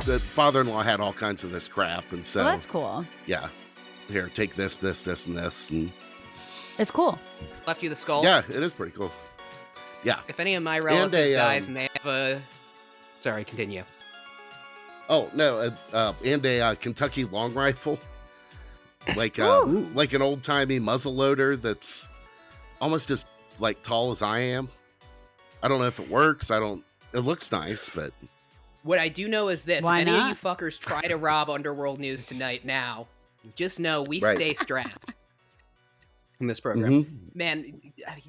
the father-in-law had all kinds of this crap, and so that's cool. Yeah, here, take this, and this, and it's cool. Left you the skull. Yeah, it is pretty cool. Yeah. If any of my relatives dies and they have a, sorry, continue. Oh no, and a Kentucky long rifle, like an old timey muzzle loader that's almost as like tall as I am. I don't know if it works. It looks nice, but what I do know is this: Why any not? of you fuckers try to rob Underworld News Tonight now, just know we stay strapped in this program. Mm-hmm. Man,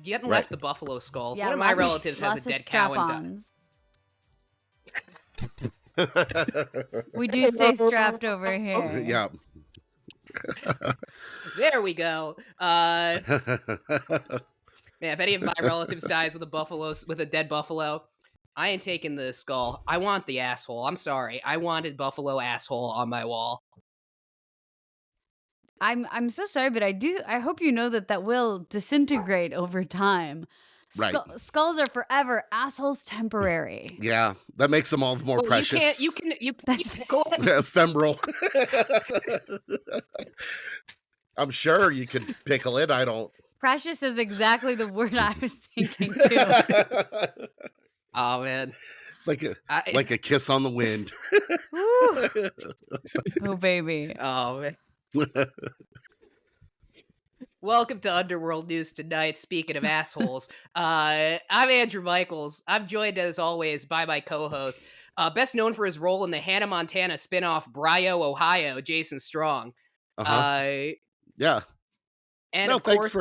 you haven't left the buffalo skull. Yeah, one of my relatives has a dead cow and we do stay strapped over here. Oh, yeah. There we go. Man, if any of my relatives dies with a dead buffalo, I ain't taking the skull. I want the asshole. I'm sorry. I wanted buffalo asshole on my wall. I'm so sorry, but I hope you know that will disintegrate over time. Right. Skulls are forever. Assholes temporary. Yeah, that makes them all the more precious. You can Ephemeral. I'm sure you could pickle it. I don't. Precious is exactly the word I was thinking too. Oh man, it's like a kiss on the wind. Oh baby. Oh man. Welcome to Underworld News Tonight. Speaking of assholes, I'm Andrew Michaels. I'm joined as always by my co-host, best known for his role in the Hannah Montana spinoff Brio, Ohio, Jason Strong. Yeah. And no, of course,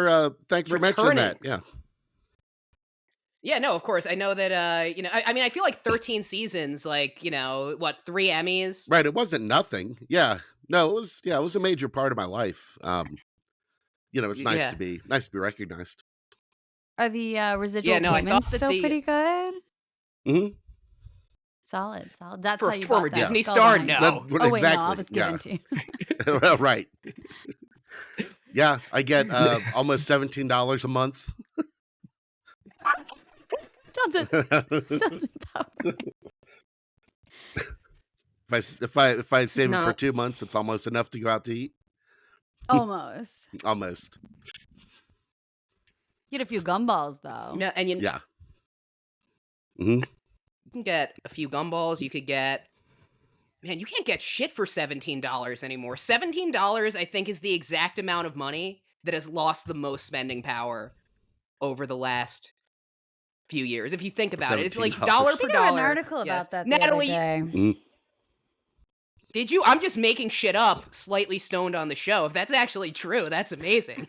thanks for mentioning that. Yeah. Yeah, no, of course. I know that, I mean, I feel like 13 seasons, like, 3 Emmys? Right. It wasn't nothing. Yeah. No, it was a major part of my life. It's nice to be recognized. Are the residual payments still pretty good? Mm-hmm. Solid. That's for how you for a bought Disney that star? behind. No. Oh wait, no, I was given to you. Well, right. Yeah, I get almost $17 a month. Sounds about right. If I save it for 2 months, it's almost enough to go out to eat. Almost. Almost. Get a few gumballs though. No, and yeah. Mm-hmm. You can get a few gumballs. You could get, man, you can't get shit for $17 anymore. $17, I think, is the exact amount of money that has lost the most spending power over the last few years. If you think about it, it's like dollar per dollar. I read an article about that the Natalie, other day. Mm-hmm. Did you? I'm just making shit up, slightly stoned on the show. If that's actually true, that's amazing.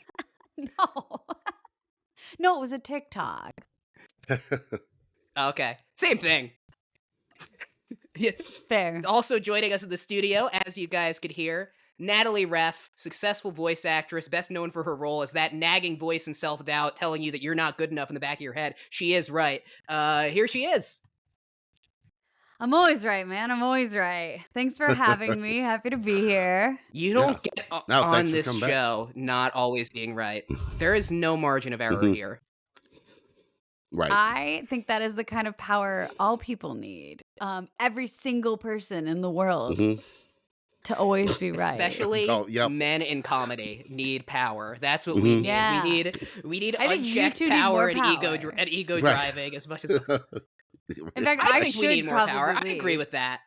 No, it was a TikTok. Okay, same thing. Fair. Also joining us in the studio, as you guys could hear, Natalie Reff, successful voice actress, best known for her role as that nagging voice and self-doubt telling you that you're not good enough in the back of your head. She is right. Here she is. I'm always right, man. I'm always right. Thanks for having me. Happy to be here. You don't get on this show not always being right. There is no margin of error here. Right. I think that is the kind of power all people need. Every single person in the world to always be right. Especially men in comedy need power. That's what we need. Yeah. We need unchecked power and ego driving as much as. In fact, I think we need more power. I agree with that.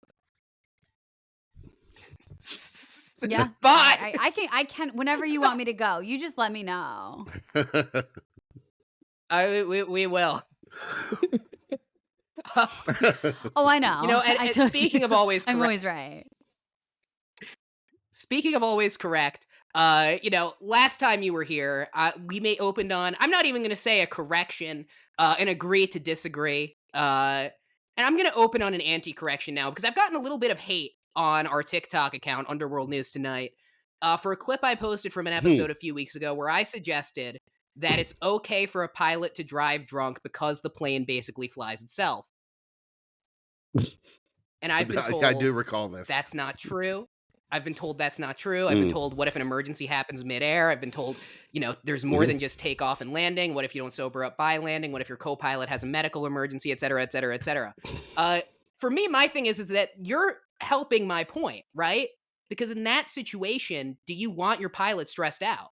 Yeah, but I can. Whenever you want me to go, you just let me know. We will. Oh, I know. And speaking of always correct, I'm always right. Speaking of always correct, last time you were here, we opened on, I'm not even going to say a correction, an agree to disagree. And I'm going to open on an anti-correction now because I've gotten a little bit of hate on our TikTok account, Underworld News Tonight, for a clip I posted from an episode a few weeks ago where I suggested that it's okay for a pilot to drive drunk because the plane basically flies itself. And I've been told I do recall this. That's not true. I've been told that's not true. I've been told, what if an emergency happens midair? I've been told, there's more than just takeoff and landing. What if you don't sober up by landing? What if your co-pilot has a medical emergency, et cetera, et cetera, et cetera? For me, my thing is that you're helping my point, right? Because in that situation, do you want your pilot stressed out?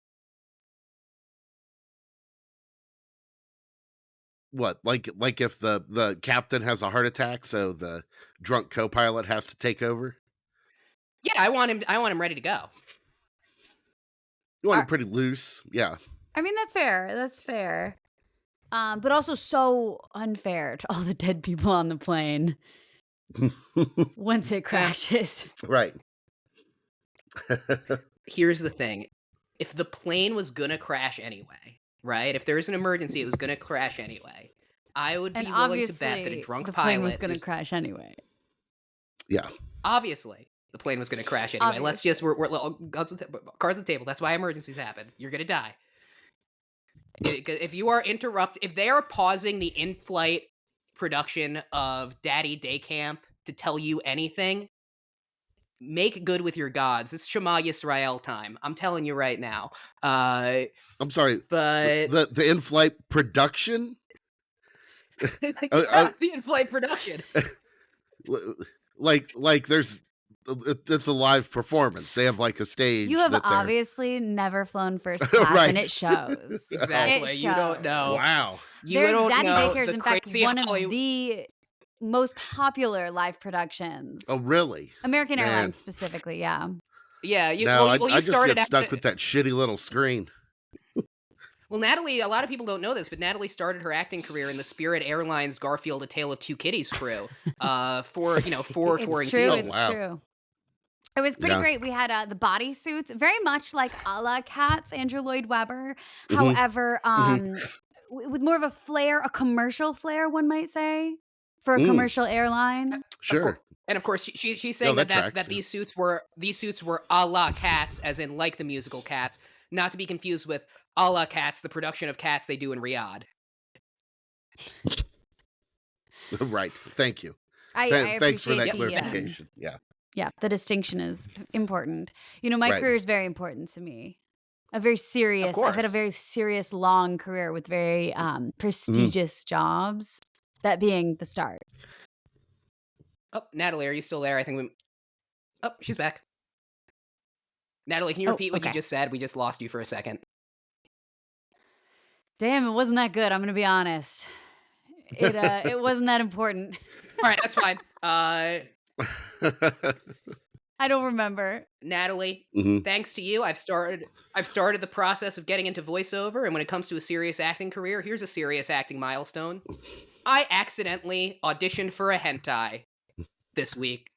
What, like if the captain has a heart attack, so the drunk co-pilot has to take over? Yeah, I want him ready to go. You want him pretty loose, yeah. I mean, that's fair. That's fair. But also so unfair to all the dead people on the plane once it crashes. Right. Here's the thing. If the plane was gonna crash anyway, right? If there was an emergency, it was gonna crash anyway. I would And be willing to bet that a obviously, drunk the pilot plane was going to crash anyway. Yeah. Obviously, the plane was gonna crash anyway. Let's just Obviously. we're cards on the table. That's why emergencies happen. You're gonna die. If you are if they are pausing the in-flight production of Daddy Day Camp to tell you anything, make good with your gods. It's Shema Yisrael time. I'm telling you right now. I'm sorry. But The in-flight production? the in-flight production. Like there's it's a live performance. They have like a stage. You have that obviously never flown first class, Right. and it shows. Exactly. It You don't shows. know. Wow. You There's don't Daddy know Daycare is the in fact crazy one of Hollywood- the most popular live productions. Oh, really? American Man. Airlines specifically, yeah. Yeah. You, No, well, you I just started get stuck after- with that shitty little screen. Well, Natalie, a lot of people don't know this, but Natalie started her acting career in the Spirit Airlines Garfield: A Tale of Two Kitties crew for 4 touring It's true. seasons. It's Wow. true. It was pretty Yeah. great. We had the bodysuits, very much like a la Cats, Andrew Lloyd Webber. Mhm. However, with more of a flair, a commercial flair, one might say, for a Mm. commercial airline. Sure. And of course, she's saying that that tracks, yeah. these suits were a la Cats, as in like the musical Cats, not to be confused with a la Cats, the production of Cats they do in Riyadh. Right. Thank you. I Thanks for that appreciate the, clarification. Yeah. yeah, the distinction is important. You know, my Right. career is very important to me. I've had a course. very serious, long career with very prestigious jobs. That being the start. Oh, Natalie, are you still there? I think we. Oh, she's back. Natalie, can you repeat what you okay. just said? We just lost you for a second. Damn, it wasn't that good. I'm gonna be honest. It wasn't that important. All right, that's fine. I don't remember. Natalie, Mhm. thanks to you, I've started the process of getting into voiceover, and when it comes to a serious acting career, here's a serious acting milestone. I accidentally auditioned for a hentai this week.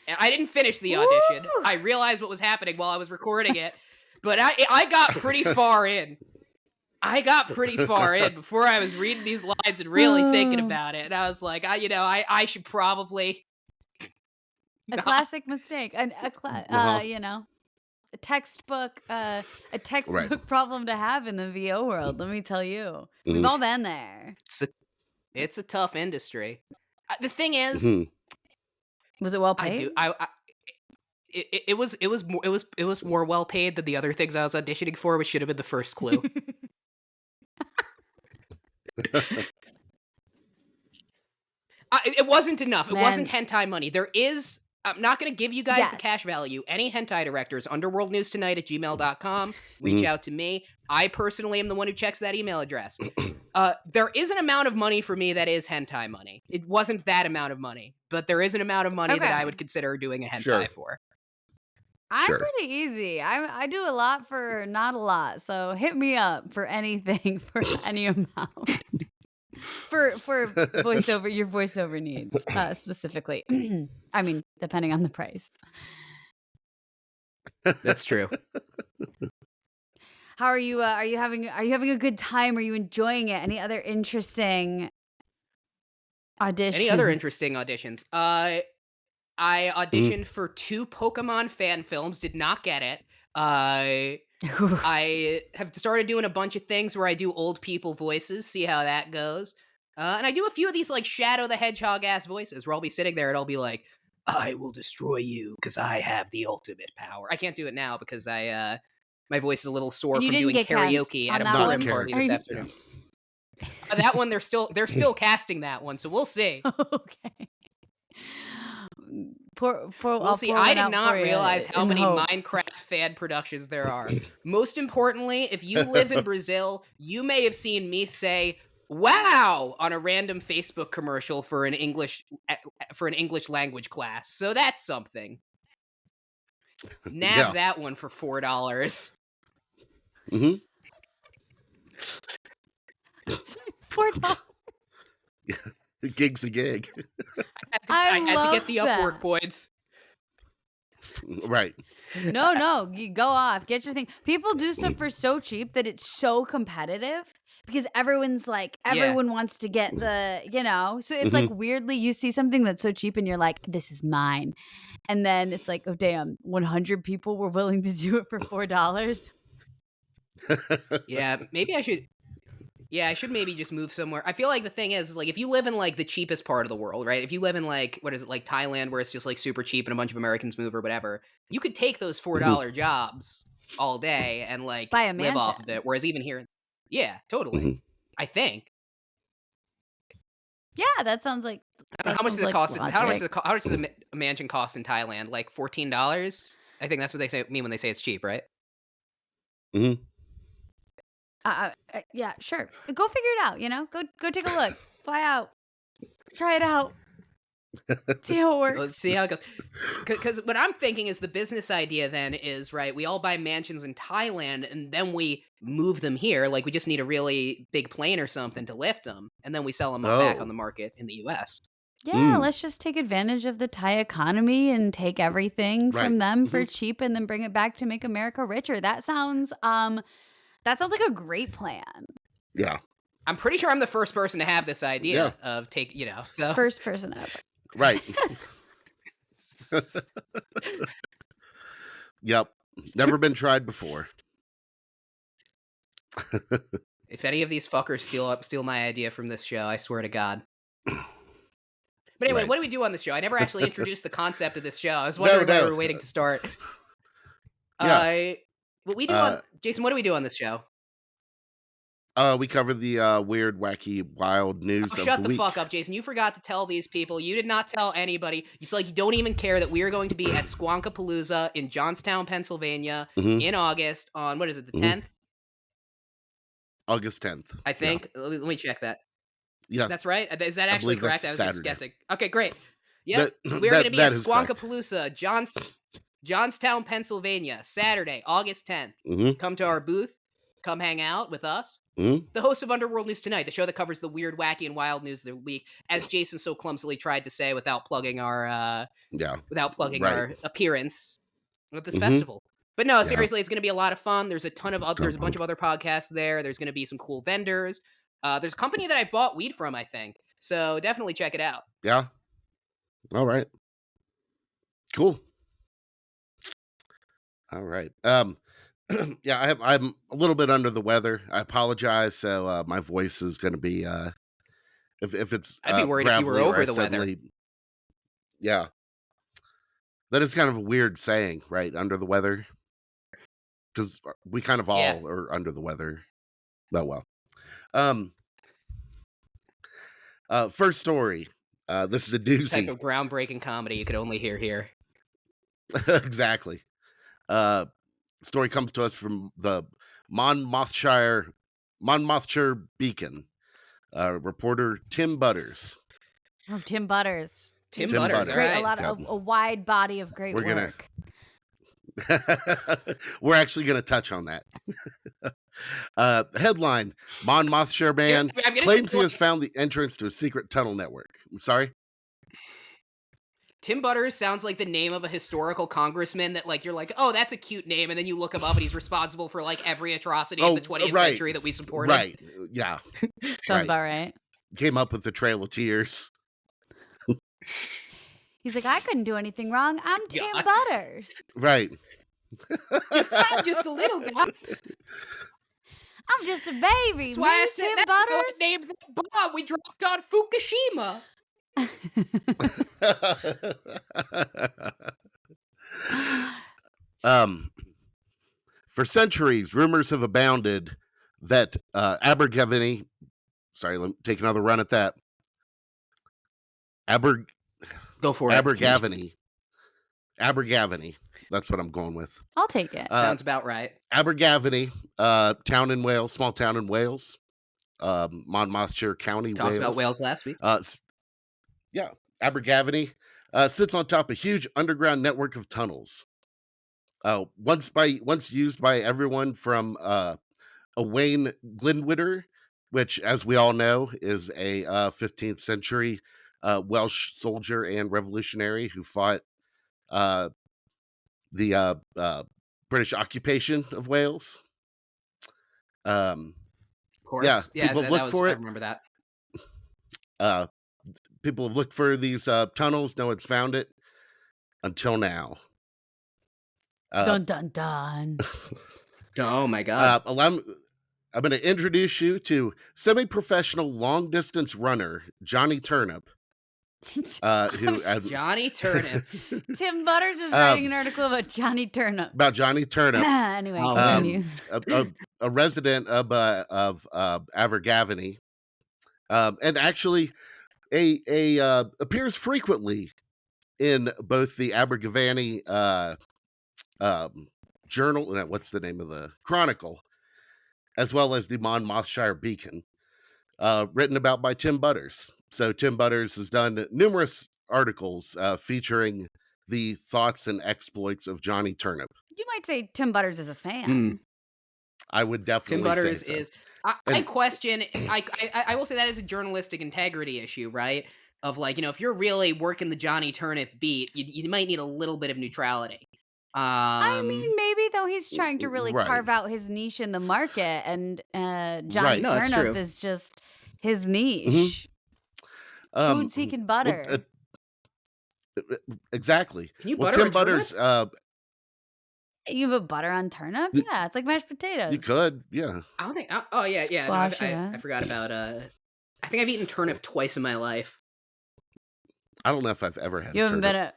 And I didn't finish the audition. Woo! I realized what was happening while I was recording it, but I got pretty far in. I got pretty far in before I was reading these lines and really thinking about it. And I was like, I should probably A not. classic mistake. Uh-huh. A textbook Right. problem to have in the VO world. Let me tell you, we've Mhm. all been there. It's a tough industry. The thing is, Mhm. Was it well I paid? do. It was more well paid than the other things I was auditioning for, which should have been the first clue. It wasn't enough. It wasn't hentai money. There is. I'm not going to give you guys the cash Yes. value. Any hentai directors, underworldnewstonight@gmail.com. Reach out to me. I personally am the one who checks that email address. There is an amount of money for me that is hentai money. It wasn't that amount of money, but there is an amount of money that I Okay. would consider doing a hentai Sure. for. I'm Sure. pretty easy. I do a lot for not a lot. So hit me up for anything for any amount. for voiceover, your voiceover needs specifically. I mean, depending on the price. That's true. How are you? Are you having a good time? Are you enjoying it? Any other interesting auditions? Any other interesting auditions? I auditioned for 2 Pokemon fan films, did not get it. I have started doing a bunch of things where I do old people voices, see how that goes. And I do a few of these like Shadow the Hedgehog ass voices where I'll be sitting there and I'll be like, I will destroy you because I have the ultimate power. I can't do it now because my voice is a little sore And you from didn't doing get cast karaoke on at a that bourbon one? party Are this you- afternoon. That one they're still casting that one, so we'll see. Okay. I'll see, pour I one did out not for ya realize how in many hopes. Minecraft fan productions there are. Most importantly, if you live in Brazil, you may have seen me say "wow" on a random Facebook commercial for an English language class. So that's something. Nab Yeah. that one for $4. Mm-hmm. $4. The gig's a gig. I had to get the love Upwork that. points. Right. No, you go off. Get your thing. People do stuff for so cheap that it's so competitive because everyone's like, Yeah. everyone wants to get the, so it's like weirdly you see something that's so cheap and you're like, this is mine. And then it's like, oh, damn, 100 people were willing to do it for $4. Yeah, maybe I should. Yeah, I should maybe just move somewhere. I feel like the thing is like if you live in like the cheapest part of the world, right? If you live in like what is it, like Thailand, where it's just like super cheap and a bunch of Americans move or whatever, you could take those $4 jobs all day and like Buy a live off of mansion. it. Whereas even here, yeah, totally. Mhm. I think. Yeah, that sounds like. I don't know, how much does it cost? How much does a mansion cost in Thailand? Like $14? I think that's what they mean when they say it's cheap, right? Mm-hmm. Yeah, sure. Go figure it out. Go take a look. Fly out. Try it out. See how it works. Let's see how it goes. Because what I'm thinking is the business idea then is, right, we all buy mansions in Thailand and then we move them here. Like we just need a really big plane or something to lift them. And then we sell them back on the market in the US. Yeah, let's just take advantage of the Thai economy and take everything from them for cheap and then bring it back to make America richer. That sounds like a great plan. Yeah. I'm pretty sure I'm the first person to have this idea of so first person ever. Right. Yep. Never been tried before. If any of these fuckers steal my idea from this show, I swear to God. But anyway, what do we do on this show? I never actually introduced the concept of this show. I was wondering why we were waiting to start. Yeah. What we do on Jason, what do we do on this show? We cover the weird, wacky, wild news of the week. Shut the fuck up, Jason. You forgot to tell these people. You did not tell anybody. It's like you don't even care that we are going to be at Squonkapalooza in Johnstown, Pennsylvania in August on, what is it, the 10th? August 10th. I think. Yeah. Let me check that. Yeah. That's right? Is that actually correct? I was Saturday. just guessing. Okay, great. Yep. We're going to be at Squonkapalooza, Johnstown, Pennsylvania, Saturday, August 10th. Come to our booth. Come hang out with us. The host of Underworld News Tonight, the show that covers the weird, wacky, and wild news of the week, as Jason so clumsily tried to say without plugging our our appearance at this festival. But no, seriously, it's going to be a lot of fun. There's a bunch of other podcasts there. There's going to be some cool vendors. There's a company that I bought weed from, I think. So definitely check it out. Yeah. All right. Cool. All right. Yeah, I'm a little bit under the weather. I apologize. So my voice is going to be if it's. I'd be worried if you were over the weather. Yeah, that is kind of a weird saying, right? Under the weather, because we kind of all are under the weather. Well. First story. This is a doozy. Type of groundbreaking comedy you could only hear here. Exactly. Story comes to us from the Monmouthshire Beacon. Reporter Tim Butters. Oh, Tim Butters. Tim Butters. Great, right. a wide body of great work. We're actually going to touch on that. Headline: Monmouthshire man claims he has found the entrance to a secret tunnel network. I'm sorry? Tim Butters sounds like the name of a historical congressman that, like, you're like, oh, that's a cute name, and then you look him up and he's responsible for, like, every atrocity of the 20th century that we supported. Right, yeah. Sounds about right. Came up with the Trail of Tears. He's like, I couldn't do anything wrong. I'm Tim Butters. Right. I'm just a little guy. I'm just a baby. That's why I said that's what I named the bomb we dropped on Fukushima. For centuries, rumors have abounded that Abergavenny. Sorry, let me take another run at that. Go for it. Abergavenny Abergavenny. That's what I'm going with. I'll take it. Sounds about right. Abergavenny, town in Wales, small town in Wales, Monmouthshire County, Talked Wales. about Wales last week. Yeah, Abergavenny sits on top of a huge underground network of tunnels. Once used by everyone from Owain Glyndwr, which, as we all know, is a 15th century Welsh soldier and revolutionary who fought the British occupation of Wales. Of course. Yeah, people have looked for I it. remember that. People have looked for these tunnels. No one's found it until now. Dun dun dun. Oh my god. I'm going to introduce you to semi-professional long-distance runner Johnny Turnip. Johnny Turnip. Tim Butters is writing an article about Johnny Turnip. About Johnny Turnip. Anyway, continue. A resident of Abergavenny, and actually appears frequently in both the Abergavenny journal. What's the name of the Chronicle, as well as the Monmouthshire Beacon, written about by Tim Butters. So Tim Butters has done numerous articles featuring the thoughts and exploits of Johnny Turnip. You might say Tim Butters is a fan. I would definitely Tim Butters say so. is. I question. I will say that is a journalistic integrity issue, right? Of like, if you're really working the Johnny Turnip beat, you might need a little bit of neutrality. I mean, maybe though he's trying to really carve out his niche in the market, and Johnny Turnip is just his niche. Foods he can butter. Exactly. Can you butter Tim Butters? You have a butter on turnip? Yeah, it's like mashed potatoes. You could, yeah. I don't think. Oh yeah. No, I forgot about. I think I've eaten turnip twice in my life. I don't know if I've ever had. You haven't been a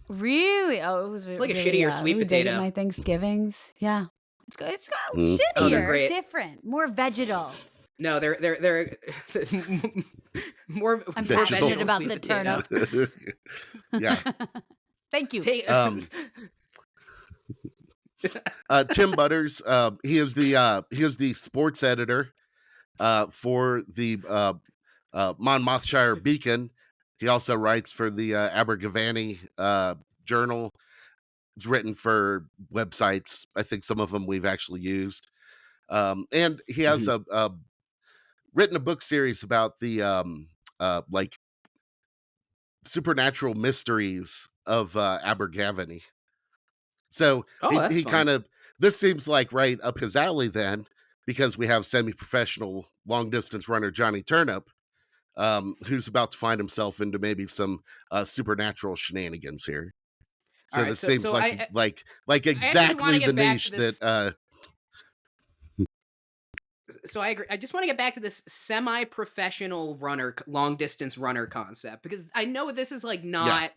really? Oh, it was. It's like a shittier sweet potato. My Thanksgivings, yeah. It's got shittier, different, more vegetal. No, they're more. I'm passionate about the turnip. Yeah. Thank you. Tim Butters, he is the sports editor for the Monmouthshire Beacon. He also writes for the Abergavenny Journal. It's written for websites. I think some of them we've actually used. And he has written a book series about the like supernatural mysteries of Abergavenny. So he kind of, this seems like right up his alley then, because we have semi-professional long-distance runner Johnny Turnip, who's about to find himself into maybe some supernatural shenanigans here. So this seems like exactly the niche that. So I agree. I just want to get back to this semi-professional runner, long-distance runner concept, because I know this is like not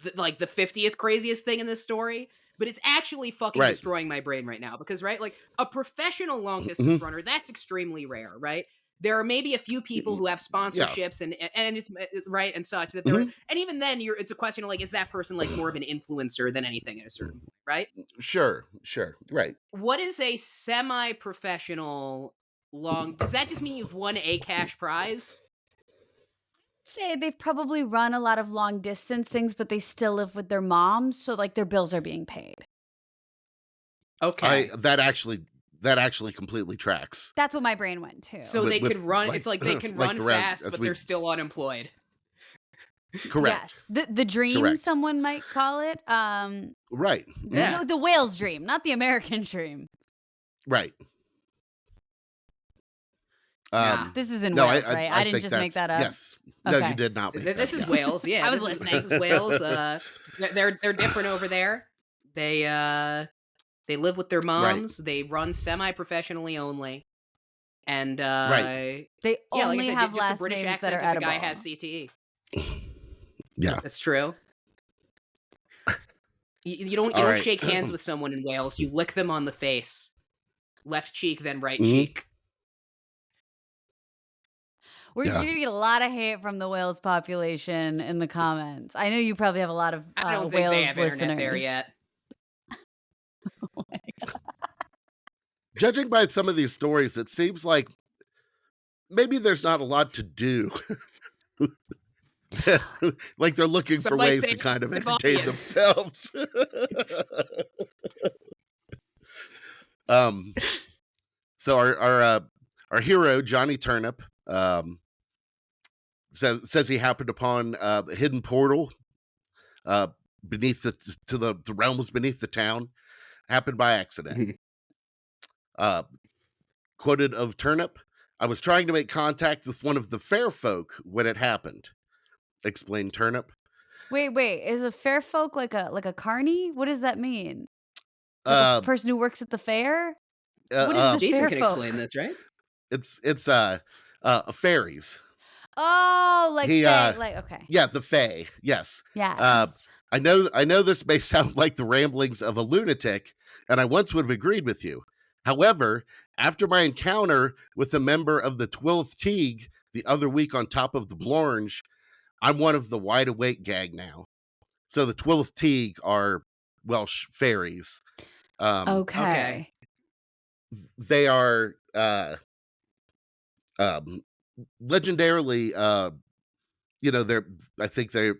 the 50th craziest thing in this story, but it's actually fucking destroying my brain right now. Because like a professional long-distance runner, that's extremely rare, right? There are maybe a few people who have sponsorships and it's right and such that they're and even then it's a question of like, is that person like more of an influencer than anything at a certain point, right? Sure, right. What is a semi-professional does that just mean you've won a cash prize? Say they've probably run a lot of long distance things, but they still live with their moms, so like their bills are being paid. Okay. That actually completely tracks. That's what my brain went to. So they could run. It's like they can run fast, but they're still unemployed. Correct. Yes. The dream, someone might call it. Right. Yeah. The whale's dream, not the American dream. Right. This is in Wales, right? I didn't just make that up. Yes. No, you did not. This is Wales. Yeah, I was listening. This is Wales. They're different over there. They live with their moms. Right. They run semi-professionally only, and they only have just last a British names accent that are if the edible. guy has CTE. Yeah, that's true. You don't shake hands with someone in Wales. You lick them on the face, left cheek, then right cheek. You're Yeah. gonna get a lot of hate from the Wales population in the comments. I know you probably have a lot of I don't think they Wales have internet there listeners. yet. Judging by some of these stories, it seems like maybe there's not a lot to do. Like they're looking Some for might ways say to kind of live entertain audience. themselves. um, so our hero Johnny Turnip says he happened upon a hidden portal beneath the realms beneath the town. Happened by accident. Mhm. Quoted of Turnip, "I was trying to make contact with one of the fair folk when it happened," explained Turnip. Wait. Is a fair folk like a carny? What does that mean? Like a Uh, person who works at the fair? uh, What is the Jason fair can folk? explain this, right? it's fairies. Oh, like He Faye. Like okay. Yeah, the Fae. Yes. Yeah. I know this may sound like the ramblings of a lunatic, and I once would have agreed with you. However, after my encounter with a member of the Twelfth Teague the other week on top of the Blornge, I'm one of the wide awake gang now. So the Twelfth Teague are Welsh fairies. Okay. They are um, legendarily, they're, I think they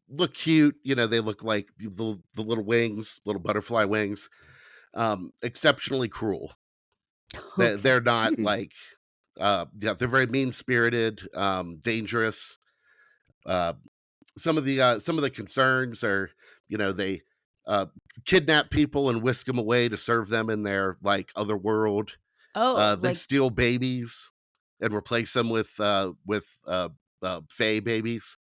look cute. They look like the little wings, little butterfly wings. Exceptionally cruel. They're not Hmm. like, they're very mean spirited, dangerous. Uh, some of the concerns are, they uh, kidnap people and whisk them away to serve them in their like other world. Oh, They like steal babies and replace them with Fae babies.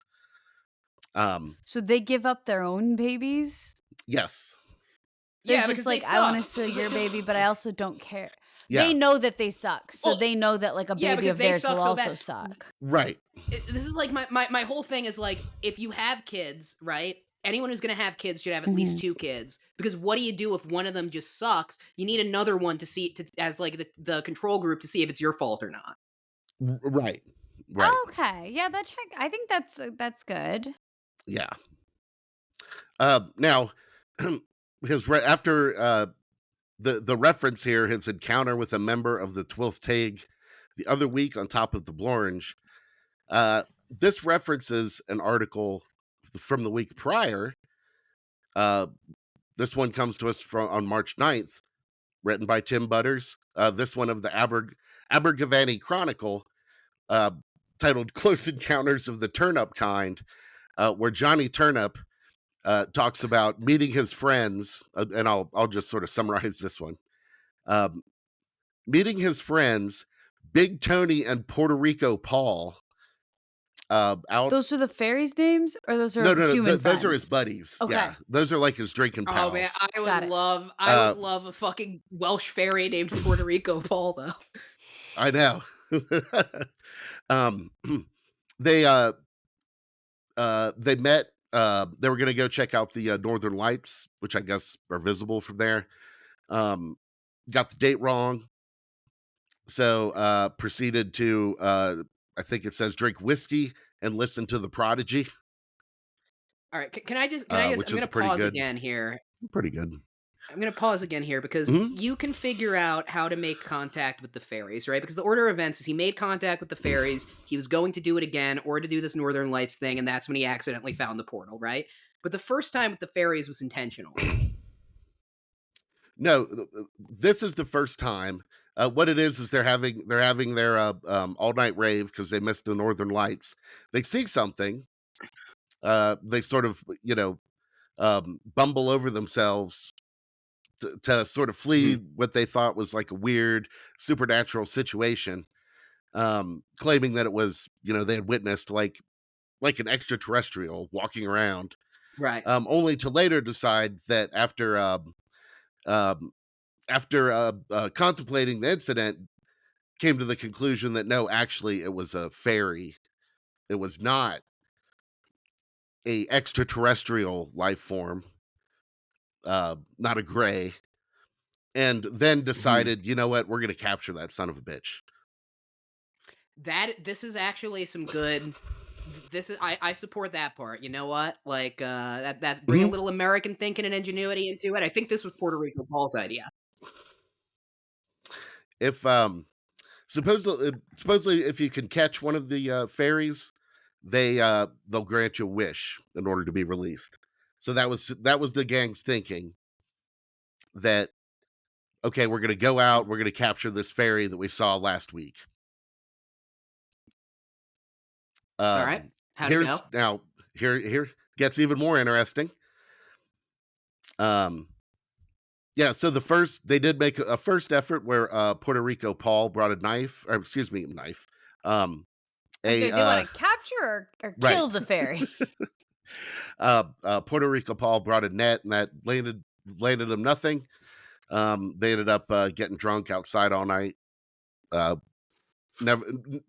so they give up their own babies? Yes. They're Yeah, just because they like, I want to suck. steal your baby, but I also don't care. Yeah. They know that they suck, so Well, they know that like a yeah, baby because of they theirs suck will so also bad. suck. Right. This is like my whole thing is like, if you have kids, right? Anyone who's gonna have kids should have at least 2 kids, because what do you do if one of them just sucks? You need another one to see as like the control group to see if it's your fault or not. Right. Right. Okay, yeah, that check. I think that's good. Yeah. Now, because right after the reference here, his encounter with a member of the Twelfth Teague the other week on top of the Blornge, this references an article from the week prior. This one comes to us from on March 9th, written by Tim Butters. This one of the Abergavenny Chronicle, uh, titled "Close Encounters of the Turnip Kind," where Johnny Turnip talks about meeting his friends, and I'll just sort of summarize this one. Um, Meeting his friends, Big Tony and Puerto Rico Paul, out. Those are the fairies' names, or those are No, human those are his friends? buddies. Okay. Yeah, those are like his drinking pals. Oh man, I Got would it. love a fucking Welsh fairy named Puerto Rico Paul though. I know. um, they met. They were going to go check out the Northern Lights, which I guess are visible from there. Got the date wrong, so proceeded to I think it says drink whiskey and listen to the Prodigy, All right, can I just which I'm is gonna pretty pause good. again here. Pretty good. I'm going to pause again here because Mhm. you can figure out how to make contact with the fairies, right? Because the order of events is he made contact with the fairies, he was going to do it again or to do this Northern Lights thing, and that's when he accidentally found the portal, right? But the first time with the fairies was intentional. No, this is the first time. What it is they're having their all night rave because they missed the Northern Lights. They see something. They sort of bumble over themselves to sort of flee what they thought was like a weird supernatural situation, claiming that it was they had witnessed like an extraterrestrial walking around, Right. only to later decide that after contemplating the incident, came to the conclusion that no, actually, it was a fairy. It was not a extraterrestrial life form, not a gray. And then decided, you know what, we're going to capture that son of a bitch. This is actually some good. This is I support that part. You know what? Like that's bring a little American thinking and ingenuity into it. I think this was Puerto Rico Paul's idea. If supposedly if you can catch one of the fairies, they'll grant you a wish in order to be released. So that was the gang's thinking, that okay, we're gonna go out, we're gonna capture this fairy that we saw last week. All right. How do you know? Now here gets even more interesting. Yeah, so they did make a first effort where Puerto Rico Paul brought a knife. They want to capture or kill the fairy. Puerto Rico Paul brought a net, and that landed them nothing. They ended up getting drunk outside all night.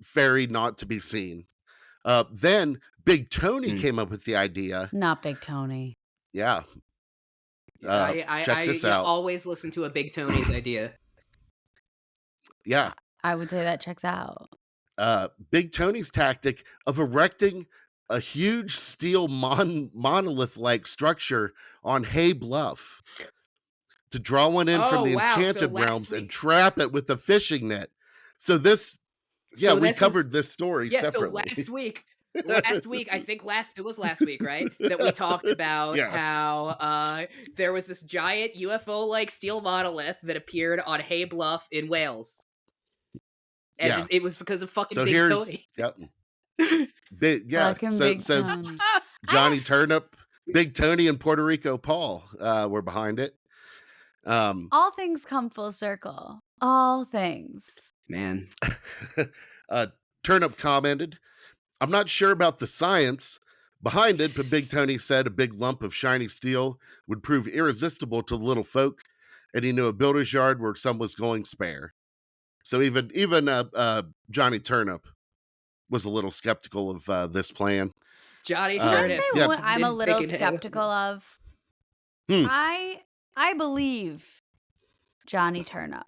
Fairy not to be seen. Then Big Tony came up with the idea. Not Big Tony. Yeah. Check this out. Always listen to a Big Tony's idea. Yeah. I would say that checks out. Big Tony's tactic of erecting a huge steel monolith-like structure on Hay Bluff to draw one in from the enchanted realms and trap it with a fishing net. So this, we covered this story separately. So last week, I think it was last week, right? That we talked about how there was this giant UFO-like steel monolith that appeared on Hay Bluff in Wales. And it was because of fucking Big Tony. Yep. Big Tony. Johnny Turnip, Big Tony, and Puerto Rico Paul were behind it. All things come full circle. All things. Man. Turnip commented, "I'm not sure about the science behind it, but Big Tony said a big lump of shiny steel would prove irresistible to the little folk, and he knew a builder's yard where some was going spare." So even Johnny Turnip was a little skeptical of this plan. Johnny Turnip. Can I say what I'm a little skeptical of? I believe Johnny Turnip,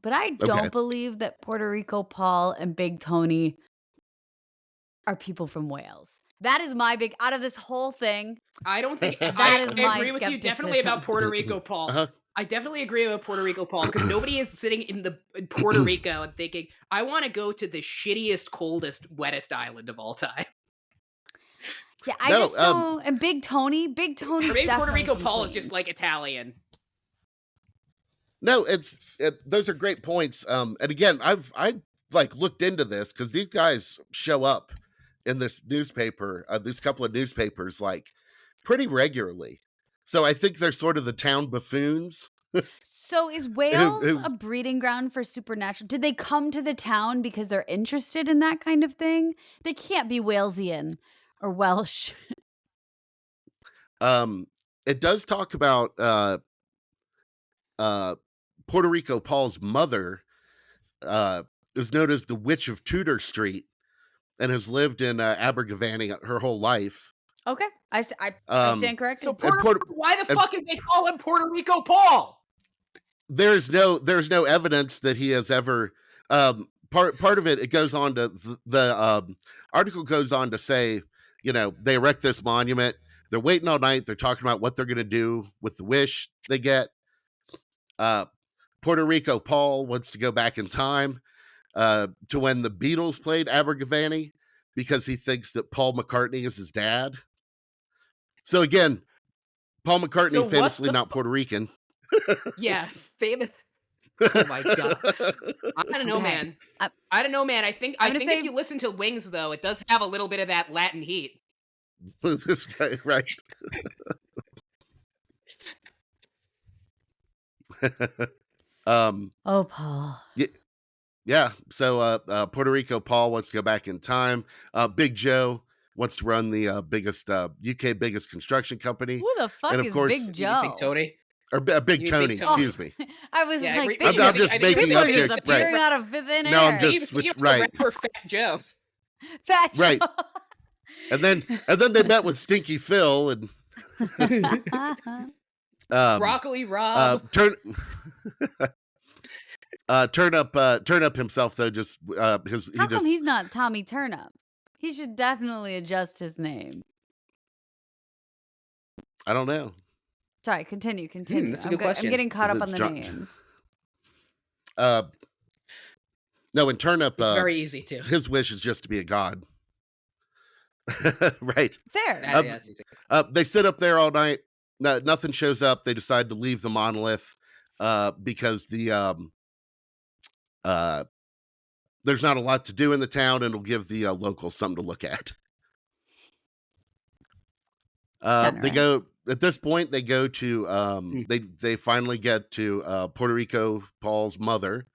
but I don't believe that Puerto Rico Paul and Big Tony are people from Wales. That is my big out of this whole thing. I don't think I agree with you definitely about Puerto Rico Paul. I definitely agree with Puerto Rico Paul because nobody is sitting in Puerto Rico and thinking, I want to go to the shittiest, coldest, wettest island of all time. Yeah, I just don't. And Big Tony, maybe Puerto Rico Paul is just like Italian. No, those are great points. And again, I like looked into this because these guys show up in this newspaper, these couple of newspapers, like pretty regularly. So I think they're sort of the town buffoons. So is Wales a breeding ground for supernatural? Did they come to the town because they're interested in that kind of thing? They can't be Walesian or Welsh. It does talk about Puerto Rico Paul's mother is known as the Witch of Tudor Street and has lived in Abergavenny her whole life. Okay, I stand corrected. So why the fuck is they call him Puerto Rico Paul? There's no evidence that he has ever. Part of it goes on to the article goes on to say, they erect this monument. They're waiting all night. They're talking about what they're going to do with the wish they get. Puerto Rico Paul wants to go back in time to when the Beatles played Abergavenny because he thinks that Paul McCartney is his dad. So again, Paul McCartney famously not Puerto Rican. Yeah, famous. Oh my god! I don't know, man. I don't know, man. I think if you listen to Wings, though, it does have a little bit of that Latin heat. This guy, right? Paul. Yeah. So Puerto Rico Paul wants to go back in time. Big Joe wants to run the biggest UK biggest construction company. Who the fuck is Big Joe? Big Tony. Or Big Tony, excuse me. I was like, I'm just making up here. Appearing out of thin air. No, I'm just right. Fat Joe. Fat Joe. Right. And then they met with Stinky Phil and Broccoli Rob. Turnip himself though just How come he's not Tommy Turnip? He should definitely adjust his name. I don't know. Sorry, continue. That's a good question. I'm getting caught up on the John- names. No, in Turnip, It's very easy to. his wish is just to be a god. Right. Fair. Yeah, it's easy. They sit up there all night. Nothing shows up. They decide to leave the monolith because the there's not a lot to do in the town, and it'll give the locals something to look at. They go at this point. They go to they finally get to Puerto Rico Paul's mother,